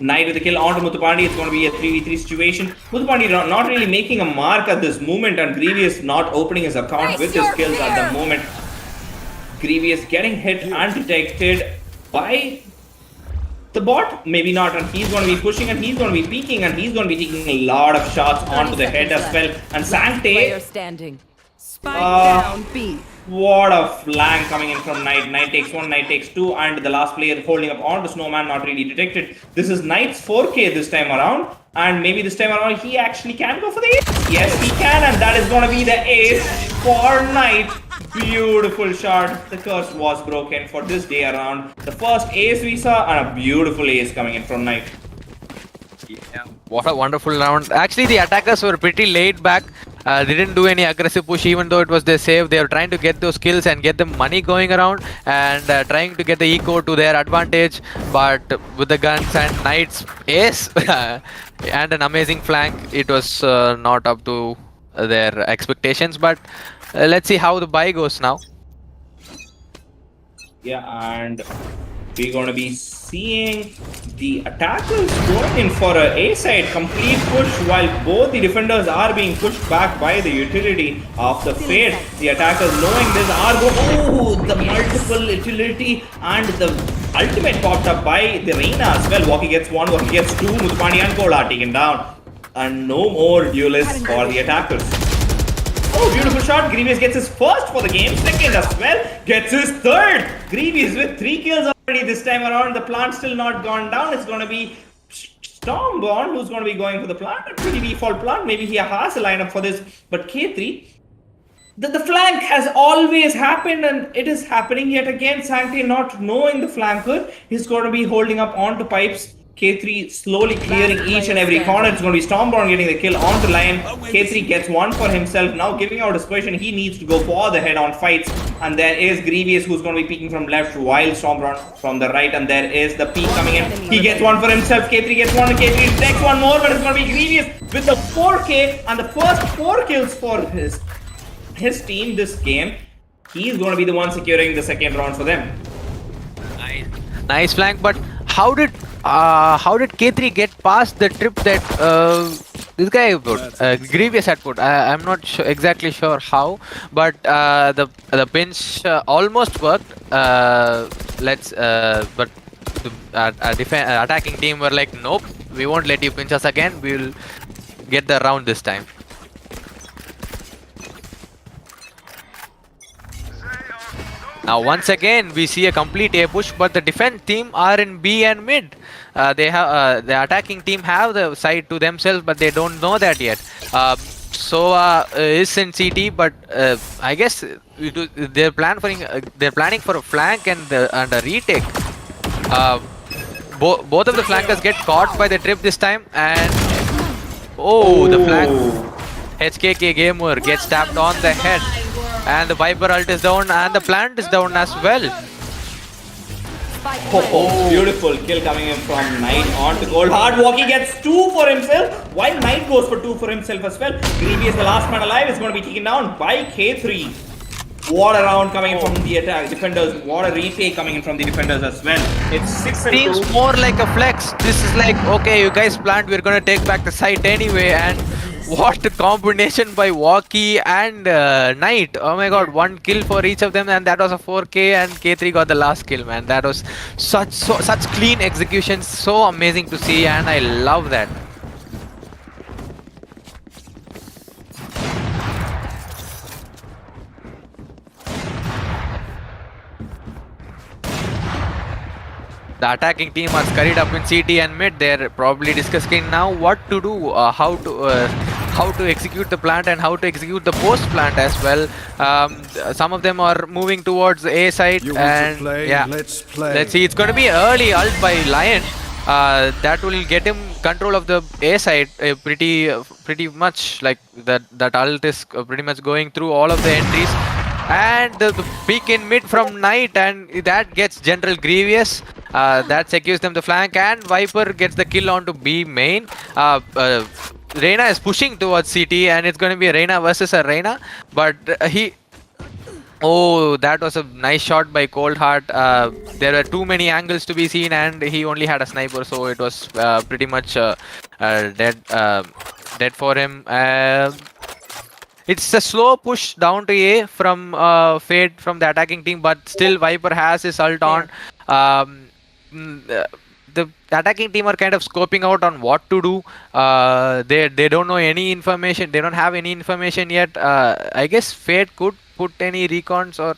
Knight with the kill onto Muthupandi. It's going to be a 3v3 situation. Muthupandi not really making a mark at this moment, and Grievous not opening his account with his kills at the moment. Grievous getting hit and detected by the bot, maybe not, and he's going to be pushing and he's going to be peeking and he's going to be taking a lot of shots onto the head as well. And Sancte, down B. What a flank coming in from Knight. Knight takes 1, Knight takes 2, and the last player holding up onto Snowman not really detected. This is Knight's 4K this time around, and maybe this time around he actually can go for the ace. Yes, he can, and that is going to be the ace for Knight. Beautiful shot. The curse was broken for this day around. The first ace we saw, and a beautiful ace coming in from Knight. Yeah, what a wonderful round. Actually, the attackers were pretty laid back. They didn't do any aggressive push, even though it was their save. They were trying to get those kills and get the money going around, and trying to get the eco to their advantage. But with the guns and Knight's ace and an amazing flank, it was not up to their expectations. But let's see how the buy goes now. Yeah, and we're going to be seeing the attackers going in for a A-side complete push, while both the defenders are being pushed back by the utility of the Fade. The attackers, knowing this, are going. The multiple utility and the ultimate popped up by the Reina as well. Walkie gets 1, Walkie gets 2. Muthupandi and Cole are taken down, and no more duelists for the attackers. Oh, beautiful shot. Grievous gets his first for the game. Second as well. Gets his third. Grievous with 3 kills already this time around. The plant still not gone down. It's going to be Stormborn who's going to be going for the plant. A pretty default plant. Maybe he has a lineup for this. But K3, the flank has always happened, and it is happening yet again. Sancte not knowing the flanker. He's going to be holding up onto pipes. K3 slowly clearing each and every corner. It's going to be Stormborn getting the kill onto Lion. K3 gets 1 for himself. Now giving out his position. He needs to go for the head-on fights. And there is Grievous who's going to be peeking from left, while Stormborn from the right. And there is the peek coming in. He gets 1 for himself. K3 gets 1. And K3 takes 1 more, but it's going to be Grievous with the 4K and the first 4 kills for his team this game. He's going to be the one securing the second round for them. Nice flank, but how did K3 get past the trip that this guy put? Grievous had put. I'm not exactly sure how, but the pinch almost worked. But the attacking team were like, nope, we won't let you pinch us again. We'll get the round this time. Now once again we see a complete A push, but the defense team are in B and mid. They have the attacking team have the side to themselves, but they don't know that yet. Is in CT, but I guess they're planning for a flank and a retake. Both of the flankers get caught by the trip this time, and the flank HKK gamer gets tapped on the head, and the Viper ult is down, and the plant is down as well. Beautiful kill coming in from Knight on to Gold. Walkie gets 2 for himself, while Knight goes for 2 for himself as well. Greedy is the last man alive, is going to be taken down by K3. What a round coming in from the attack defenders. What a retake coming in from the defenders as well. It's 6 and 2. Seems more like a flex. This is like, okay, you guys planned, we're gonna take back the site anyway, and what a combination by Walkie and Knight. Oh my god, 1 kill for each of them, and that was a 4K, and K3 got the last kill, man. That was such clean execution, so amazing to see, and I love that. The attacking team are scurried up in CT and mid. They're probably discussing now what to do, how to execute the plant and how to execute the post plant as well. Some of them are moving towards the A side, and yeah, let's see. It's going to be early ult by Lion. That will get him control of the A side pretty much. Like that ult is pretty much going through all of the entries. And the peek in mid from Knight, and that gets General Grievous. That secures them the flank, and Viper gets the kill onto B main. Reyna is pushing towards CT, and it's going to be a Reyna versus a Reyna. But that was a nice shot by Coldheart. There were too many angles to be seen, and he only had a sniper, so it was pretty much dead for him. It's a slow push down to A from Fade from the attacking team, but still Viper has his ult on. The attacking team are kind of scoping out on what to do. They don't know any information. They don't have any information yet. I guess Fade could put any recons or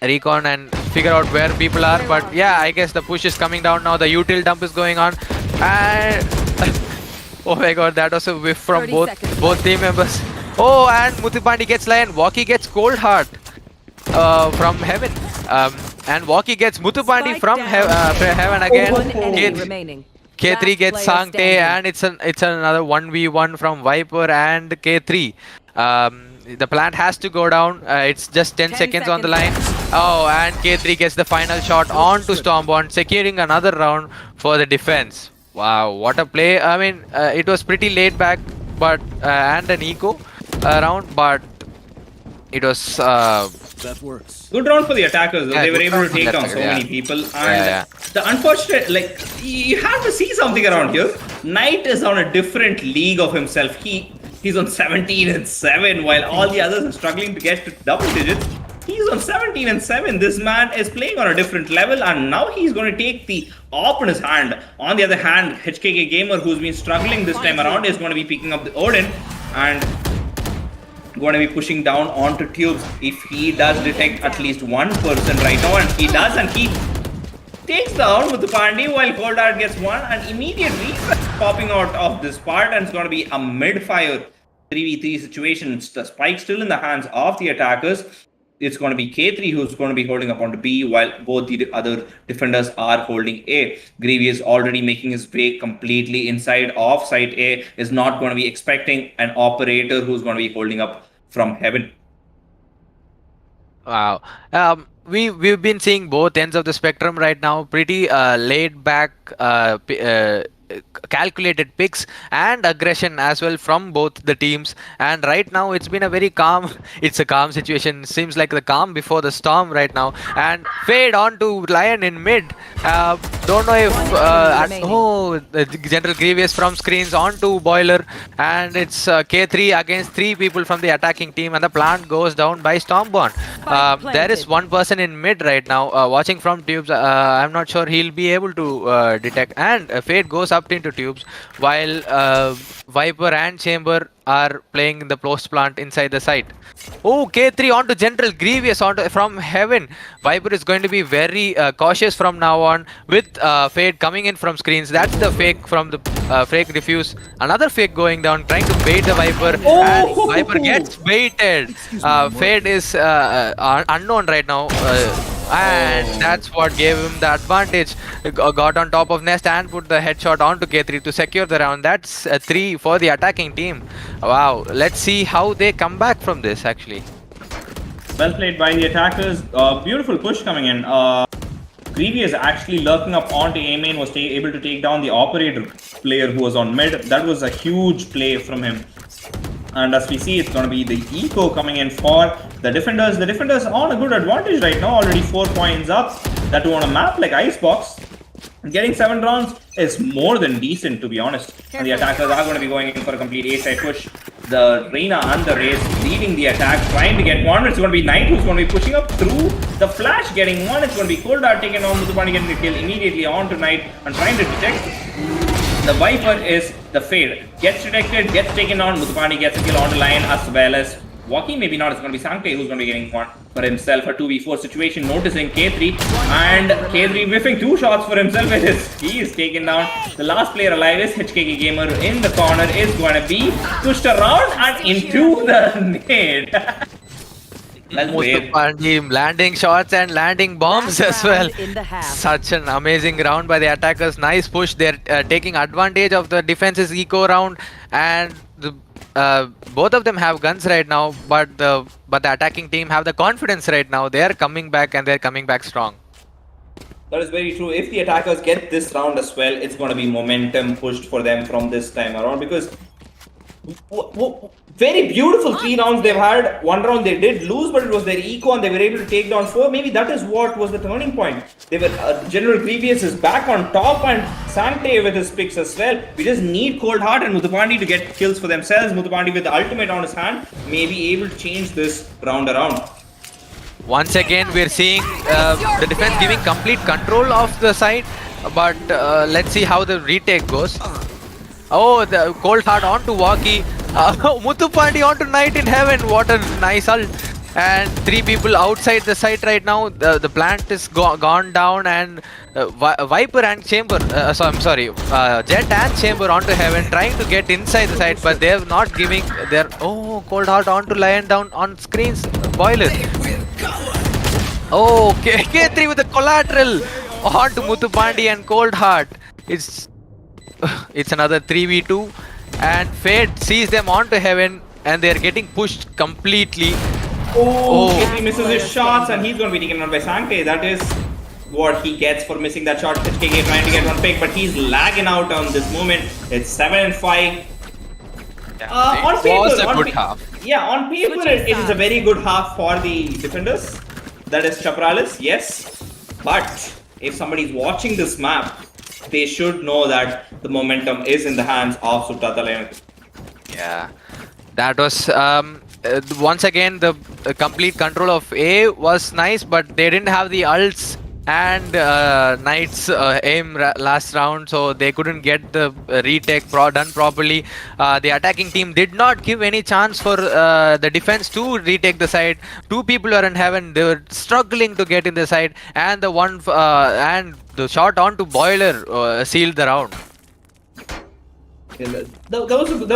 recon and figure out where people are. But yeah, I guess the push is coming down now. The util dump is going on, and oh my god, that was a whiff from both team members. Oh, and Muthupandi gets Lion. Walkie gets Coldheart from Heaven. And Walkie gets Muthupandi from Heaven again. K3 gets Sancte, and it's another 1v1 from Viper and K3. The plant has to go down. It's just 10 seconds on the line. Oh, and K3 gets the final shot onto Stormborn, securing another round for the defense. Wow, what a play. I mean, it was pretty laid back, but and an eco round, but it was that works. Good round for the attackers. Yeah, they were able to take down so many people, and the unfortunate, like, you have to see something around here. Knight is on a different league of himself. He's on 17 and 7, while all the others are struggling to get to double digits. He's on 17 and 7. This man is playing on a different level, and now he's going to take the op in his hand. On the other hand, HKK Gamer, who's been struggling this time around, is going to be picking up the Odin and going to be pushing down onto tubes. If he does detect at least one person right now, and he does, and he takes down with the Pandi, while Coldheart gets one, and immediate reflex popping out of this part, and it's going to be a mid-fire 3v3 situation. It's the spike still in the hands of the attackers. It's going to be K3 who's going to be holding up onto B, while both the other defenders are holding A. Grievous already making his way completely inside of site A, is not going to be expecting an operator who's going to be holding up from Heaven. Wow. We've been seeing both ends of the spectrum right now. Pretty laid back, calculated picks and aggression as well from both the teams, and right now it's been a very calm situation. Seems like the calm before the storm right now. And Fade on to Lion in mid. Don't know if the General Grievous from screens onto Boiler, and it's K3 against 3 people from the attacking team, and the plant goes down by Stormborn. There is one person in mid right now watching from tubes. I'm not sure he'll be able to detect, and Fade goes up into tubes, while Viper and Chamber are playing in the post plant inside the site. Oh, K3 onto General Grievous onto from Heaven. Viper is going to be very cautious from now on with Fade coming in from screens. That's the fake from the fake defuse. Another fake going down, trying to bait the Viper, and Viper gets baited. Fade is unknown right now. And that's what gave him the advantage. Got on top of Nest and put the headshot onto K3 to secure the round. That's a 3 for the attacking team. Wow, let's see how they come back from this actually. Well played by the attackers. Beautiful push coming in. Grievous actually lurking up onto A main, was able to take down the operator player who was on mid. That was a huge play from him. And as we see, it's going to be the eco coming in for the defenders. The defenders on a good advantage right now, already 4 points up. That on a map like Icebox, getting 7 rounds is more than decent, to be honest. And the attackers are going to be going in for a complete A-side push. The Reina and the Raze leading the attack, trying to get one. It's going to be Knight who's going to be pushing up through the flash, getting one. It's going to be Coldart taken on, Mutupani getting the kill immediately onto Knight and trying to detect. The Viper is the Fade. Gets detected, gets taken on. Mutupani gets a kill on the line as well as Waki. Maybe not. It's going to be Sancte who's going to be getting one for himself. A 2v4 situation. Noticing K3. And K3 whiffing 2 shots for himself with his. He is taken down. The last player alive is HKK Gamer in the corner. Is going to be pushed around and into the nade. Mutupani landing shots and landing bombs as well. Such an amazing round by the attackers. Nice push. They're taking advantage of the defense's eco round, and both of them have guns right now, but the attacking team have the confidence right now. They are coming back, and they're coming back strong. That is very true. If the attackers get this round as well, it's going to be momentum pushed for them from this time around, because very beautiful 3 rounds they've had. 1 round they did lose, but it was their eco and they were able to take down 4. Maybe that is what was the turning point. They were General Grievous is back on top, and Sante with his picks as well. We just need Cold Heart and Mutupandi to get kills for themselves. Mutupandi with the ultimate on his hand may be able to change this round around. Once again, we're seeing the defense giving complete control of the side, but let's see how the retake goes. Oh, the Cold Heart onto Waki. Mutupandi onto Knight in Heaven. What a nice ult. And 3 people outside the site right now. The plant is gone down, and Viper and Chamber, Jet and Chamber onto Heaven, trying to get inside the site, but they're not giving their. Oh, Cold Heart onto Lion down on screens. Boiler. Oh, K3 with the collateral onto Mutupandi and Cold Heart. It's another 3v2, and Fate sees them onto Heaven, and they're getting pushed completely. He misses his shots, and he's going to be taken on by Sancte. That is what he gets for missing that shot. HKK trying to get one pick, but he's lagging out on this moment. It's 7-5. On paper, Yeah, on paper it is a very good half for the defenders. That is Chapralis, yes. But if somebody's watching this map, they should know that the momentum is in the hands of Sutta, Thala. Yeah, that was once again the complete control of A was nice, but they didn't have the ults and Knight's aim last round, so they couldn't get the retake done properly. The attacking team did not give any chance for the defense to retake the side. 2 people were in Heaven. They were struggling to get in the side, and the shot onto Boiler sealed the round. That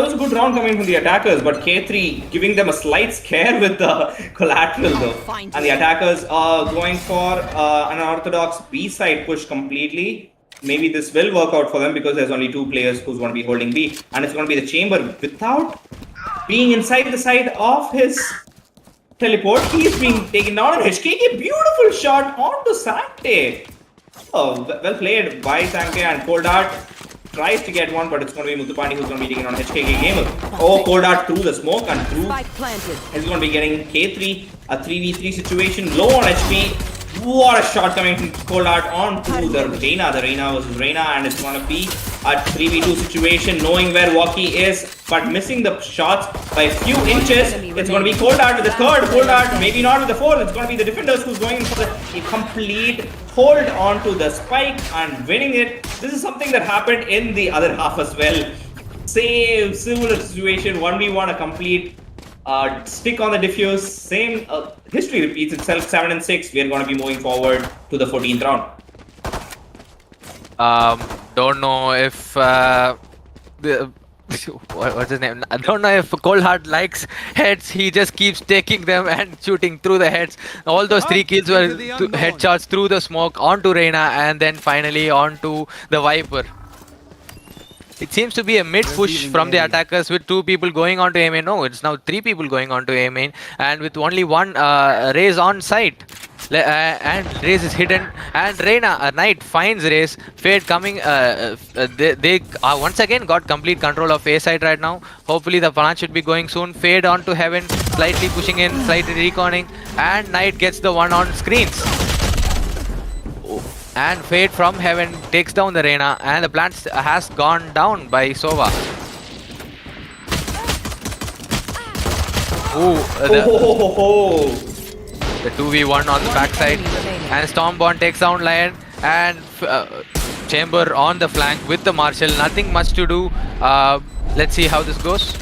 was a good round coming from the attackers, but K3 giving them a slight scare with the collateral though. And the attackers are going for an orthodox B side push completely. Maybe this will work out for them because there's only 2 players who's going to be holding B, and it's going to be the Chamber without being inside the side of his teleport. He's being taken down, and HKK beautiful shot onto Sancte. Oh, well played by Sancte, and Coldart tries to get one, but it's going to be Mutupani who's going to be taking on HKK Gamer. Oh, Coldart through the smoke and through. He's going to be getting K3, a 3v3 situation, low on HP. What a shot coming from Coldart onto the Reina. The Reina versus Reina, and it's going to be a 3v2 situation, knowing where Waki is, but missing the shots by a few inches. It's going to be Coldart with the third. Coldart, maybe not with the fourth. It's going to be the defenders who's going in for the complete hold onto the spike and winning it. This is something that happened in the other half as well. Same similar situation. 1v1, a complete stick on the diffuse. Same history repeats itself. 7 and 6. We are going to be moving forward to the 14th round. Don't know if the what's his name? I don't know if Coldheart likes heads. He just keeps taking them and shooting through the heads. All those 3 kills were headshots through the smoke onto Reina and then finally onto the Viper. It seems to be a mid push from the attackers with 2 people going on to A main. No, it's now 3 people going on to A main and with only one Raze on site. And Raze is hidden and Reina, Knight finds Raze. Fade coming, they once again got complete control of A side right now. Hopefully the plant should be going soon. Fade on to Heaven, slightly pushing in, slightly reconning and Knight gets the one on screens. And Fade from Heaven takes down the Reina and the plant has gone down by Sova. The 2v1 on the backside and Stormborn takes down Lion and Chamber on the flank with the Marshal. Nothing much to do. Let's see how this goes.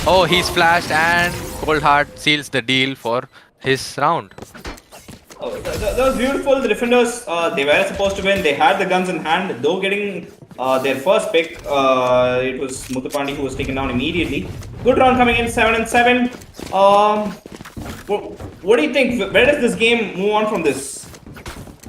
Oh, he's flashed and Coldheart seals the deal for his round. Oh, that was beautiful. The defenders, they were supposed to win. They had the guns in hand, though getting their first pick. It was Muthupandi who was taken down immediately. Good round coming in, 7 and 7. What do you think? Where does this game move on from this?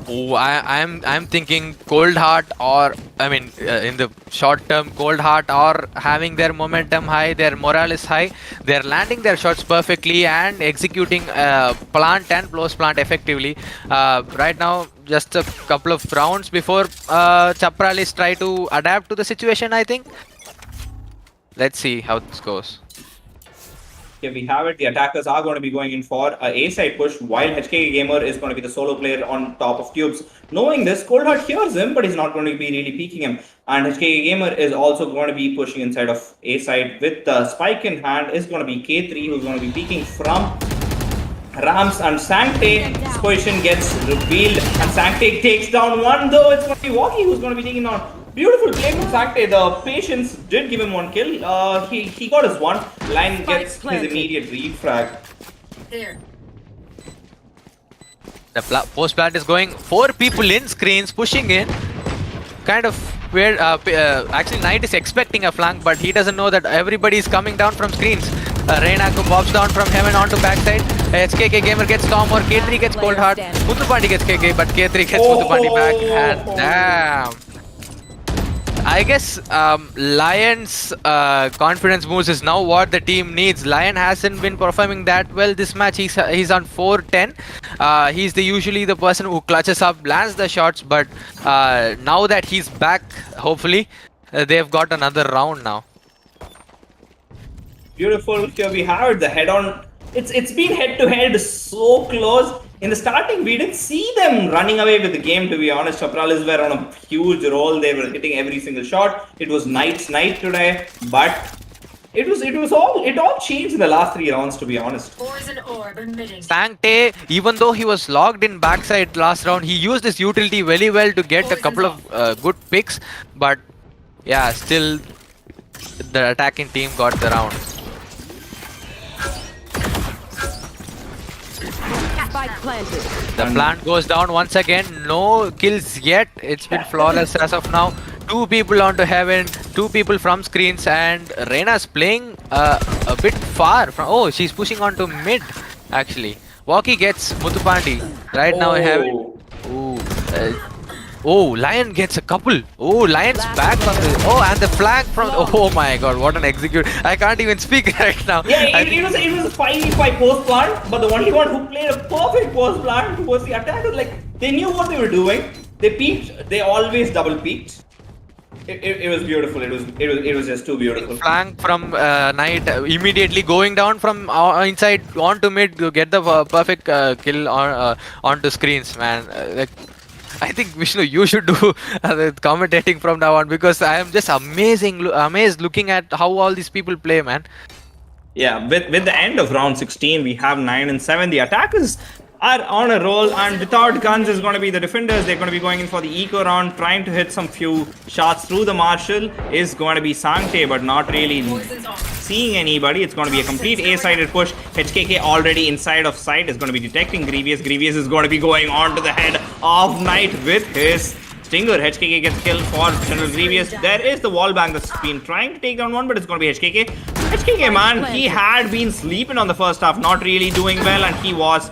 Oh, I'm thinking Coldheart, or I mean, in the short term, Coldheart are having their momentum high, their morale is high. They're landing their shots perfectly and executing plant and close plant effectively. Right now, just a couple of rounds before Chapralis try to adapt to the situation, I think. Let's see how this goes. Here we have it. The attackers are going to be going in for a side push, while HK Gamer is going to be the solo player on top of tubes. Knowing this, Coldheart hears him, but he's not going to be really peeking him. And HK Gamer is also going to be pushing inside of A side with the spike in hand. Is going to be K3, who's going to be peeking from Rams, and Sancte's position gets revealed. And Sancte takes down one, though it's going to be Walkie who's going to be taking down. Beautiful play from Sancte. The patience did give him one kill. He got his one. Line gets his immediate refrag. There. The post plant is going. 4 people in screens pushing in. Kind of weird. Actually, Knight is expecting a flank, but he doesn't know that everybody is coming down from screens. Ennaku pops down from Heaven onto backside. HKK Gamer gets Storm, or K3 gets Coldheart. Muthupandi gets KK, but K3 gets Muthupandi back. And damn. I guess Lion's confidence boost is now what the team needs. Lion hasn't been performing that well this match. He's on 4-10. He's usually the person who clutches up, lands the shots, but now that he's back, hopefully, they've got another round now. Beautiful. Here we have it. The head-on. It's been head-to-head so close. In the starting, we didn't see them running away with the game, to be honest. Chapralis were on a huge roll. They were hitting every single shot. It was Knight's night today, but it all changed in the last 3 rounds, to be honest. Sancte, even though he was logged in backside last round, he used his utility very well to get a couple of good picks, but yeah, still the attacking team got the round. The plant goes down once again. No kills yet. It's been flawless as of now. 2 people onto Heaven, 2 people from screens, and Reina's playing a bit far from. Oh, she's pushing onto mid actually. Walkie gets Muthupandi right now. Heaven. Oh, Lion gets a couple. Oh, Lion's back on the. Oh, and the flank from. Oh my god, what an execute. I can't even speak right now. Yeah, it was a 5v5 post plant, but the only one who played a perfect post plant was the attacker. Like, they knew what they were doing. They peeked. They always double peeked. It was beautiful. It was just too beautiful. Flank from Knight immediately going down from inside onto mid to get the perfect kill on onto screens, man. Like, I think Vishnu, you should do the commentating from now on, because I am just amazed looking at how all these people play, man. Yeah, with the end of round 16, we have 9 and 7. The attackers are on a roll, and without guns is going to be the defenders. They're going to be going in for the eco round, trying to hit some few shots through the Marshal. Is going to be Sankte, but not really seeing anybody. It's going to be a complete A-sided push. HKK already inside of sight is going to be detecting Grievous. Grievous is going to be going on to the head of Knight with his Stinger. HKK gets killed for General Grievous. There is the wall bang that's been trying to take down one, but it's going to be HKK. HKK, man, he had been sleeping on the first half, not really doing well, and he was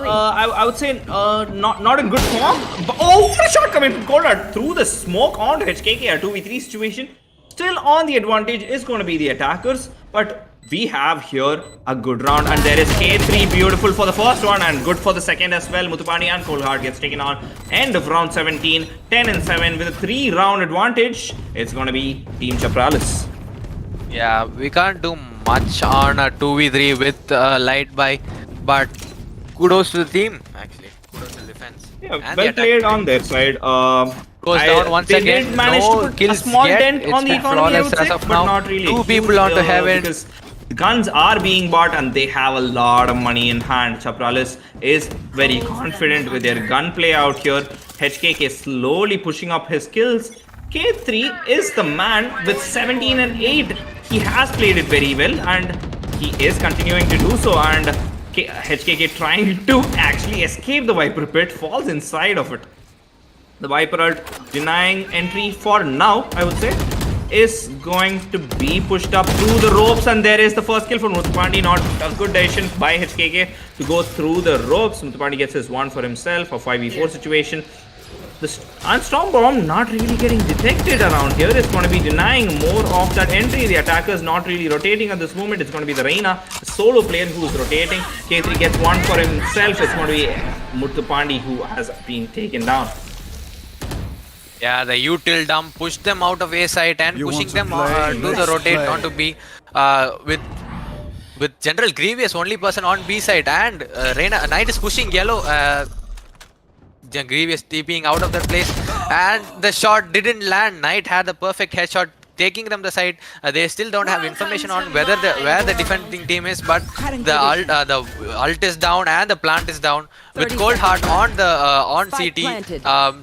I would say not in good form. But, oh, what a shot coming from Coldheart through the smoke onto HKK. A 2v3 situation. Still on the advantage is going to be the attackers, but we have here a good round, and there is K3 beautiful for the first one and good for the second as well. Muthupani and Coldheart gets taken on. End of round 17, 10-7 with a 3-round advantage. It's going to be Team Chapralis. Yeah, we can't do much on a 2v3 with light buy, but kudos to the team, actually. Kudos to the defense. Yeah, and well played on their side. Goes down once they again. did manage No to put kills a small yet. dent on the It's economy, I would flawless say, as of but now. not really. Two a people huge, onto heaven. Because guns are being bought and they have a lot of money in hand. Chapralis is very confident with their gunplay out here. HKK slowly pushing up his kills. K3 is the man with 17 and 8. He has played it very well and he is continuing to do so. And HKK trying to actually escape the Viper pit, falls inside of it. The Viper ult denying entry for now, I would say, is going to be pushed up through the ropes, and there is the first kill for Muthupandi. Not a good decision by HKK to go through the ropes. Muthupandi gets his one for himself, a 5v4 situation. And Storm Bomb not really getting detected around here. It's going to be denying more of that entry. The attackers not really rotating at this moment. It's going to be the Reina, the solo player who is rotating. K3 gets one for himself. It's going to be Muthupandi who has been taken down. Yeah, the util dump pushed them out of A site and pushing them to the rotate, not to be with General Grievous only person on B side, and Reina Knight is pushing yellow. Grievous TPing out of that place, and the shot didn't land. Knight had the perfect headshot, taking them the side. They still don't have information on where the defending team is, but the ult is down and the plant is down. With Coldheart on the on CT,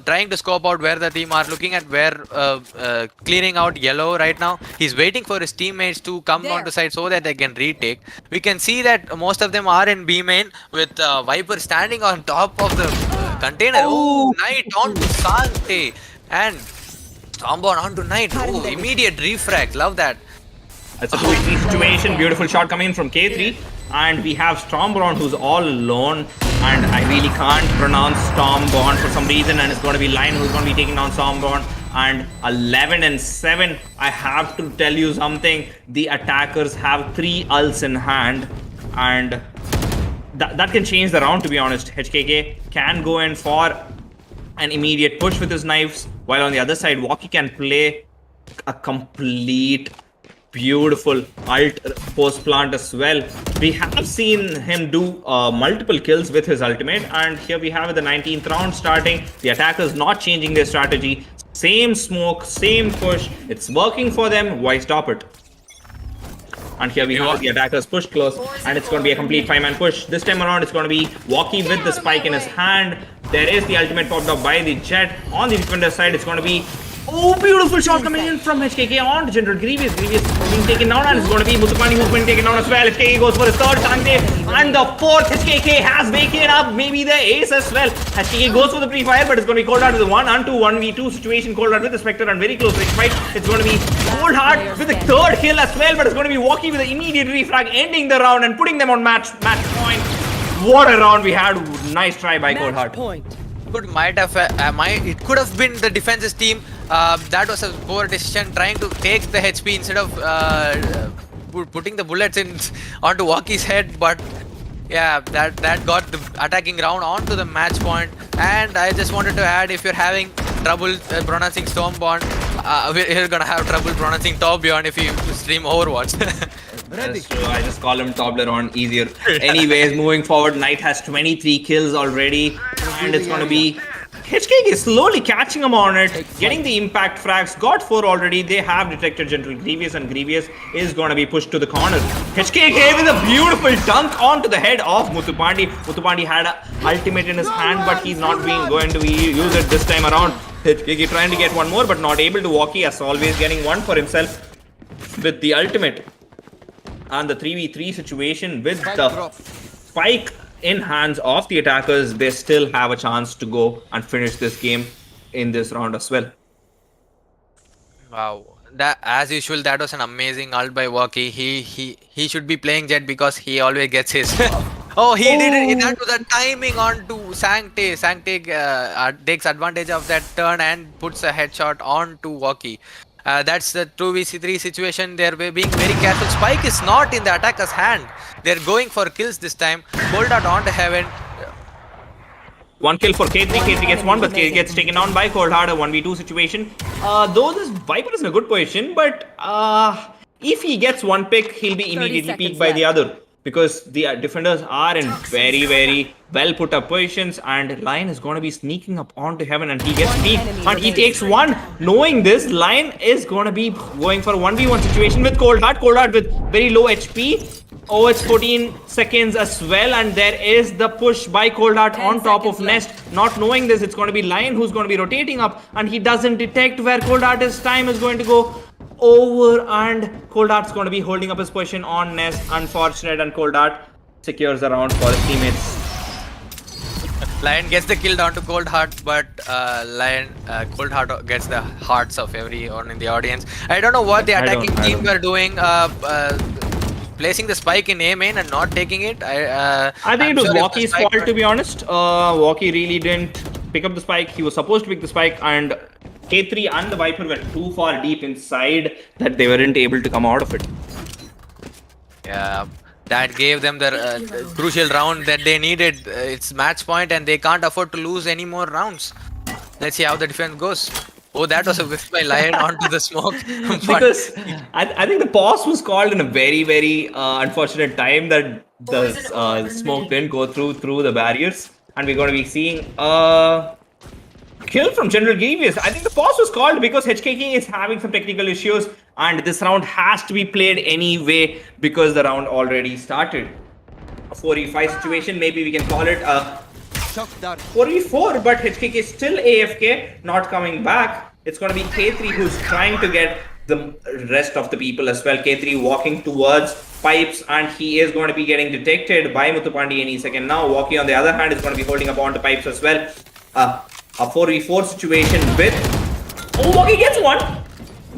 trying to scope out where the team are, looking at where clearing out yellow right now. He's waiting for his teammates to come onto side so that they can retake. We can see that most of them are in B main with Viper standing on top of the container. Oh, Knight on to Sante and Stormborn on to Knight. Oh, immediate refrag. Love that. That's a 2v3 situation. Beautiful shot coming in from K3. And we have Stormborn who's all alone. And I really can't pronounce Stormborn for some reason. And it's going to be Lion who's going to be taking down Stormborn. And 11-7. I have to tell you something. The attackers have 3 ults in hand. And that can change the round, to be honest. HKK can go in for an immediate push with his knives, while on the other side, Walkie can play a complete beautiful ult post plant as well. We have seen him do multiple kills with his ultimate, and here we have the 19th round starting. The attackers not changing their strategy. Same smoke, same push. It's working for them. Why stop it? And here we have the attackers push close, and it's going to be a complete 5-man push. This time around, it's going to be Walkie with the spike in his hand. There is the ultimate popped up by the Jet. On the defender side, it's going to be, oh, beautiful shot coming in from HKK on to General Grievous. Grievous being taken down, and it's going to be Muthupandi who's been taken down as well. HKK goes for his third Sankte, and the fourth HKK has vacated up, maybe the ace as well. HKK goes for the pre-fire, but it's going to be Coldheart with a 1-on-2, 1v2 situation. Coldheart with the Spectre and very close range fight. It's going to be Coldheart with the third kill as well, but it's going to be Walkie with the immediate refrag, ending the round and putting them on match point. What a round we had. Nice try by Coldheart. It could have been the defense's team. That was a poor decision, trying to take the HP instead of putting the bullets in onto Walkie's head. But yeah, that got the attacking round onto the match point. And I just wanted to add, if you're having trouble pronouncing Stormborn, we're gonna have trouble pronouncing Torbjorn if you stream Overwatch. That's true. I just call him Toblerone easier. Anyways, moving forward, Knight has 23 kills already, and it's going to be HKK is slowly catching him on it, getting the impact frags, got 4 already. They have detected General Grievous, and Grievous is going to be pushed to the corner. HKK with a beautiful dunk onto the head of Muthupandi. Muthupandi had an ultimate in his hand, but he's not going to use it this time around. HKK trying to get one more, but not able to. Walkie, as always, getting one for himself with the ultimate. And the 3v3 situation with the spike in hands of the attackers, they still have a chance to go and finish this game in this round as well. Wow. That, as usual, that was an amazing ult by Walkie. He should be playing Jet because he always gets his. Oh, he did it. That was a timing onto Sancte. Sancte takes advantage of that turn and puts a headshot onto Walkie. That's the 2v3 situation. They're being very careful. Spike is not in the attacker's hand. They're going for kills this time. Cold out onto Heaven. One kill for K3. K3 gets one, but K gets taken down by Cold Heart. A 1v2 situation. Though this Viper is in a good position, but if he gets one pick, he'll be immediately picked by the other. Because the defenders are in very, very well put up positions, and Lion is going to be sneaking up onto Heaven, and he gets peeked and he takes one. Knowing this, Lion is going to be going for a 1v1 situation with Cold Heart. Cold Heart with very low HP. Oh, it's 14 seconds as well, and there is the push by Cold Heart on top of Nest. Not knowing this, it's going to be Lion who's going to be rotating up, and he doesn't detect where Cold Heart's time is going to go over, and Cold Heart's going to be holding up his position on Nest. Unfortunate, and Cold Heart secures the round for his teammates. Lion gets the kill down to Cold Heart, but Cold Heart gets the hearts of everyone in the audience. I don't know what the attacking team were doing. Placing the spike in A main and not taking it. I think it was Walkie's fault, to be honest. Walkie really didn't pick up the spike. He was supposed to pick the spike, and K3 and the Viper were too far deep inside that they weren't able to come out of it. Yeah, that gave them the crucial round that they needed. It's match point, and they can't afford to lose any more rounds. Let's see how the defense goes. Oh, that was a whiff by Lion onto the smoke. Because I think the pause was called in a very, very unfortunate time that the smoke didn't go through the barriers. And we're going to be seeing a kill from General Grievous. I think the pause was called because HKK is having some technical issues. And this round has to be played anyway because the round already started. A 4v5 situation, maybe we can call it a 4v4, but HKK is still AFK, not coming back. It's going to be K3 who's trying to get the rest of the people as well. K3 walking towards pipes, and he is going to be getting detected by Muthupandi any second now. Walkie, on the other hand, is going to be holding up onto pipes as well. A 4v4 situation with... Oh, Walkie gets one!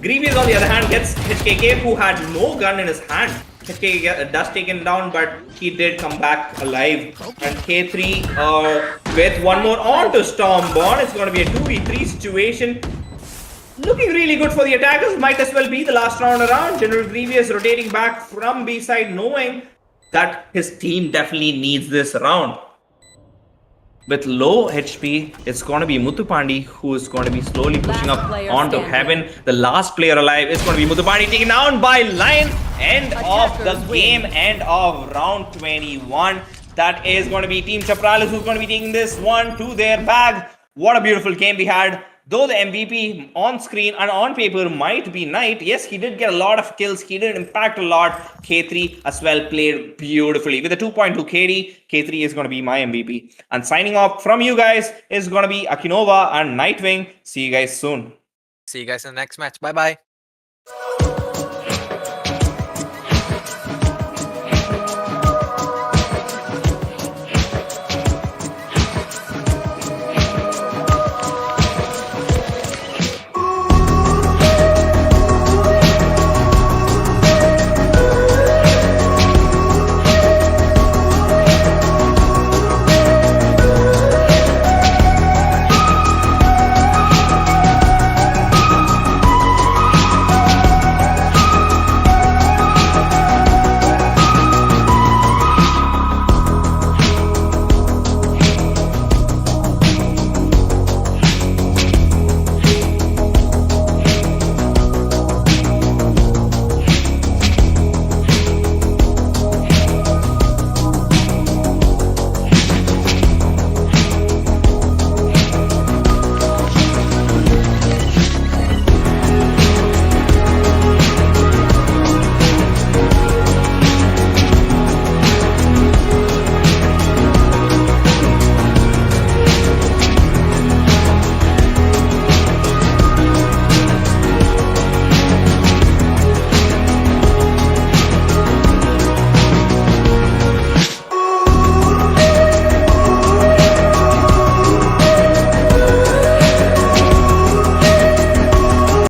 Grievous, on the other hand, gets HKK, who had no gun in his hand. HKK does take him down, but he did come back alive. And K3 with one more on to Stormborn. It's going to be a 2v3 situation. Looking really good for the attackers. Might as well be the last round around. General Grievous rotating back from B side, knowing that his team definitely needs this round. With low HP, it's going to be Muthupandi who is going to be slowly pushing up onto Heaven. The last player alive is going to be Muthupandi, taken down by Lion. End of the game, end of round 21. That is going to be Team Chapralis who's going to be taking this one to their bag. What a beautiful game we had. Though the MVP on screen and on paper might be Knight, yes, he did get a lot of kills. He did impact a lot. K3 as well played beautifully. With a 2.2 KD, K3 is going to be my MVP. And signing off from you guys is going to be Akinova and Nightwing. See you guys soon. See you guys in the next match. Bye-bye.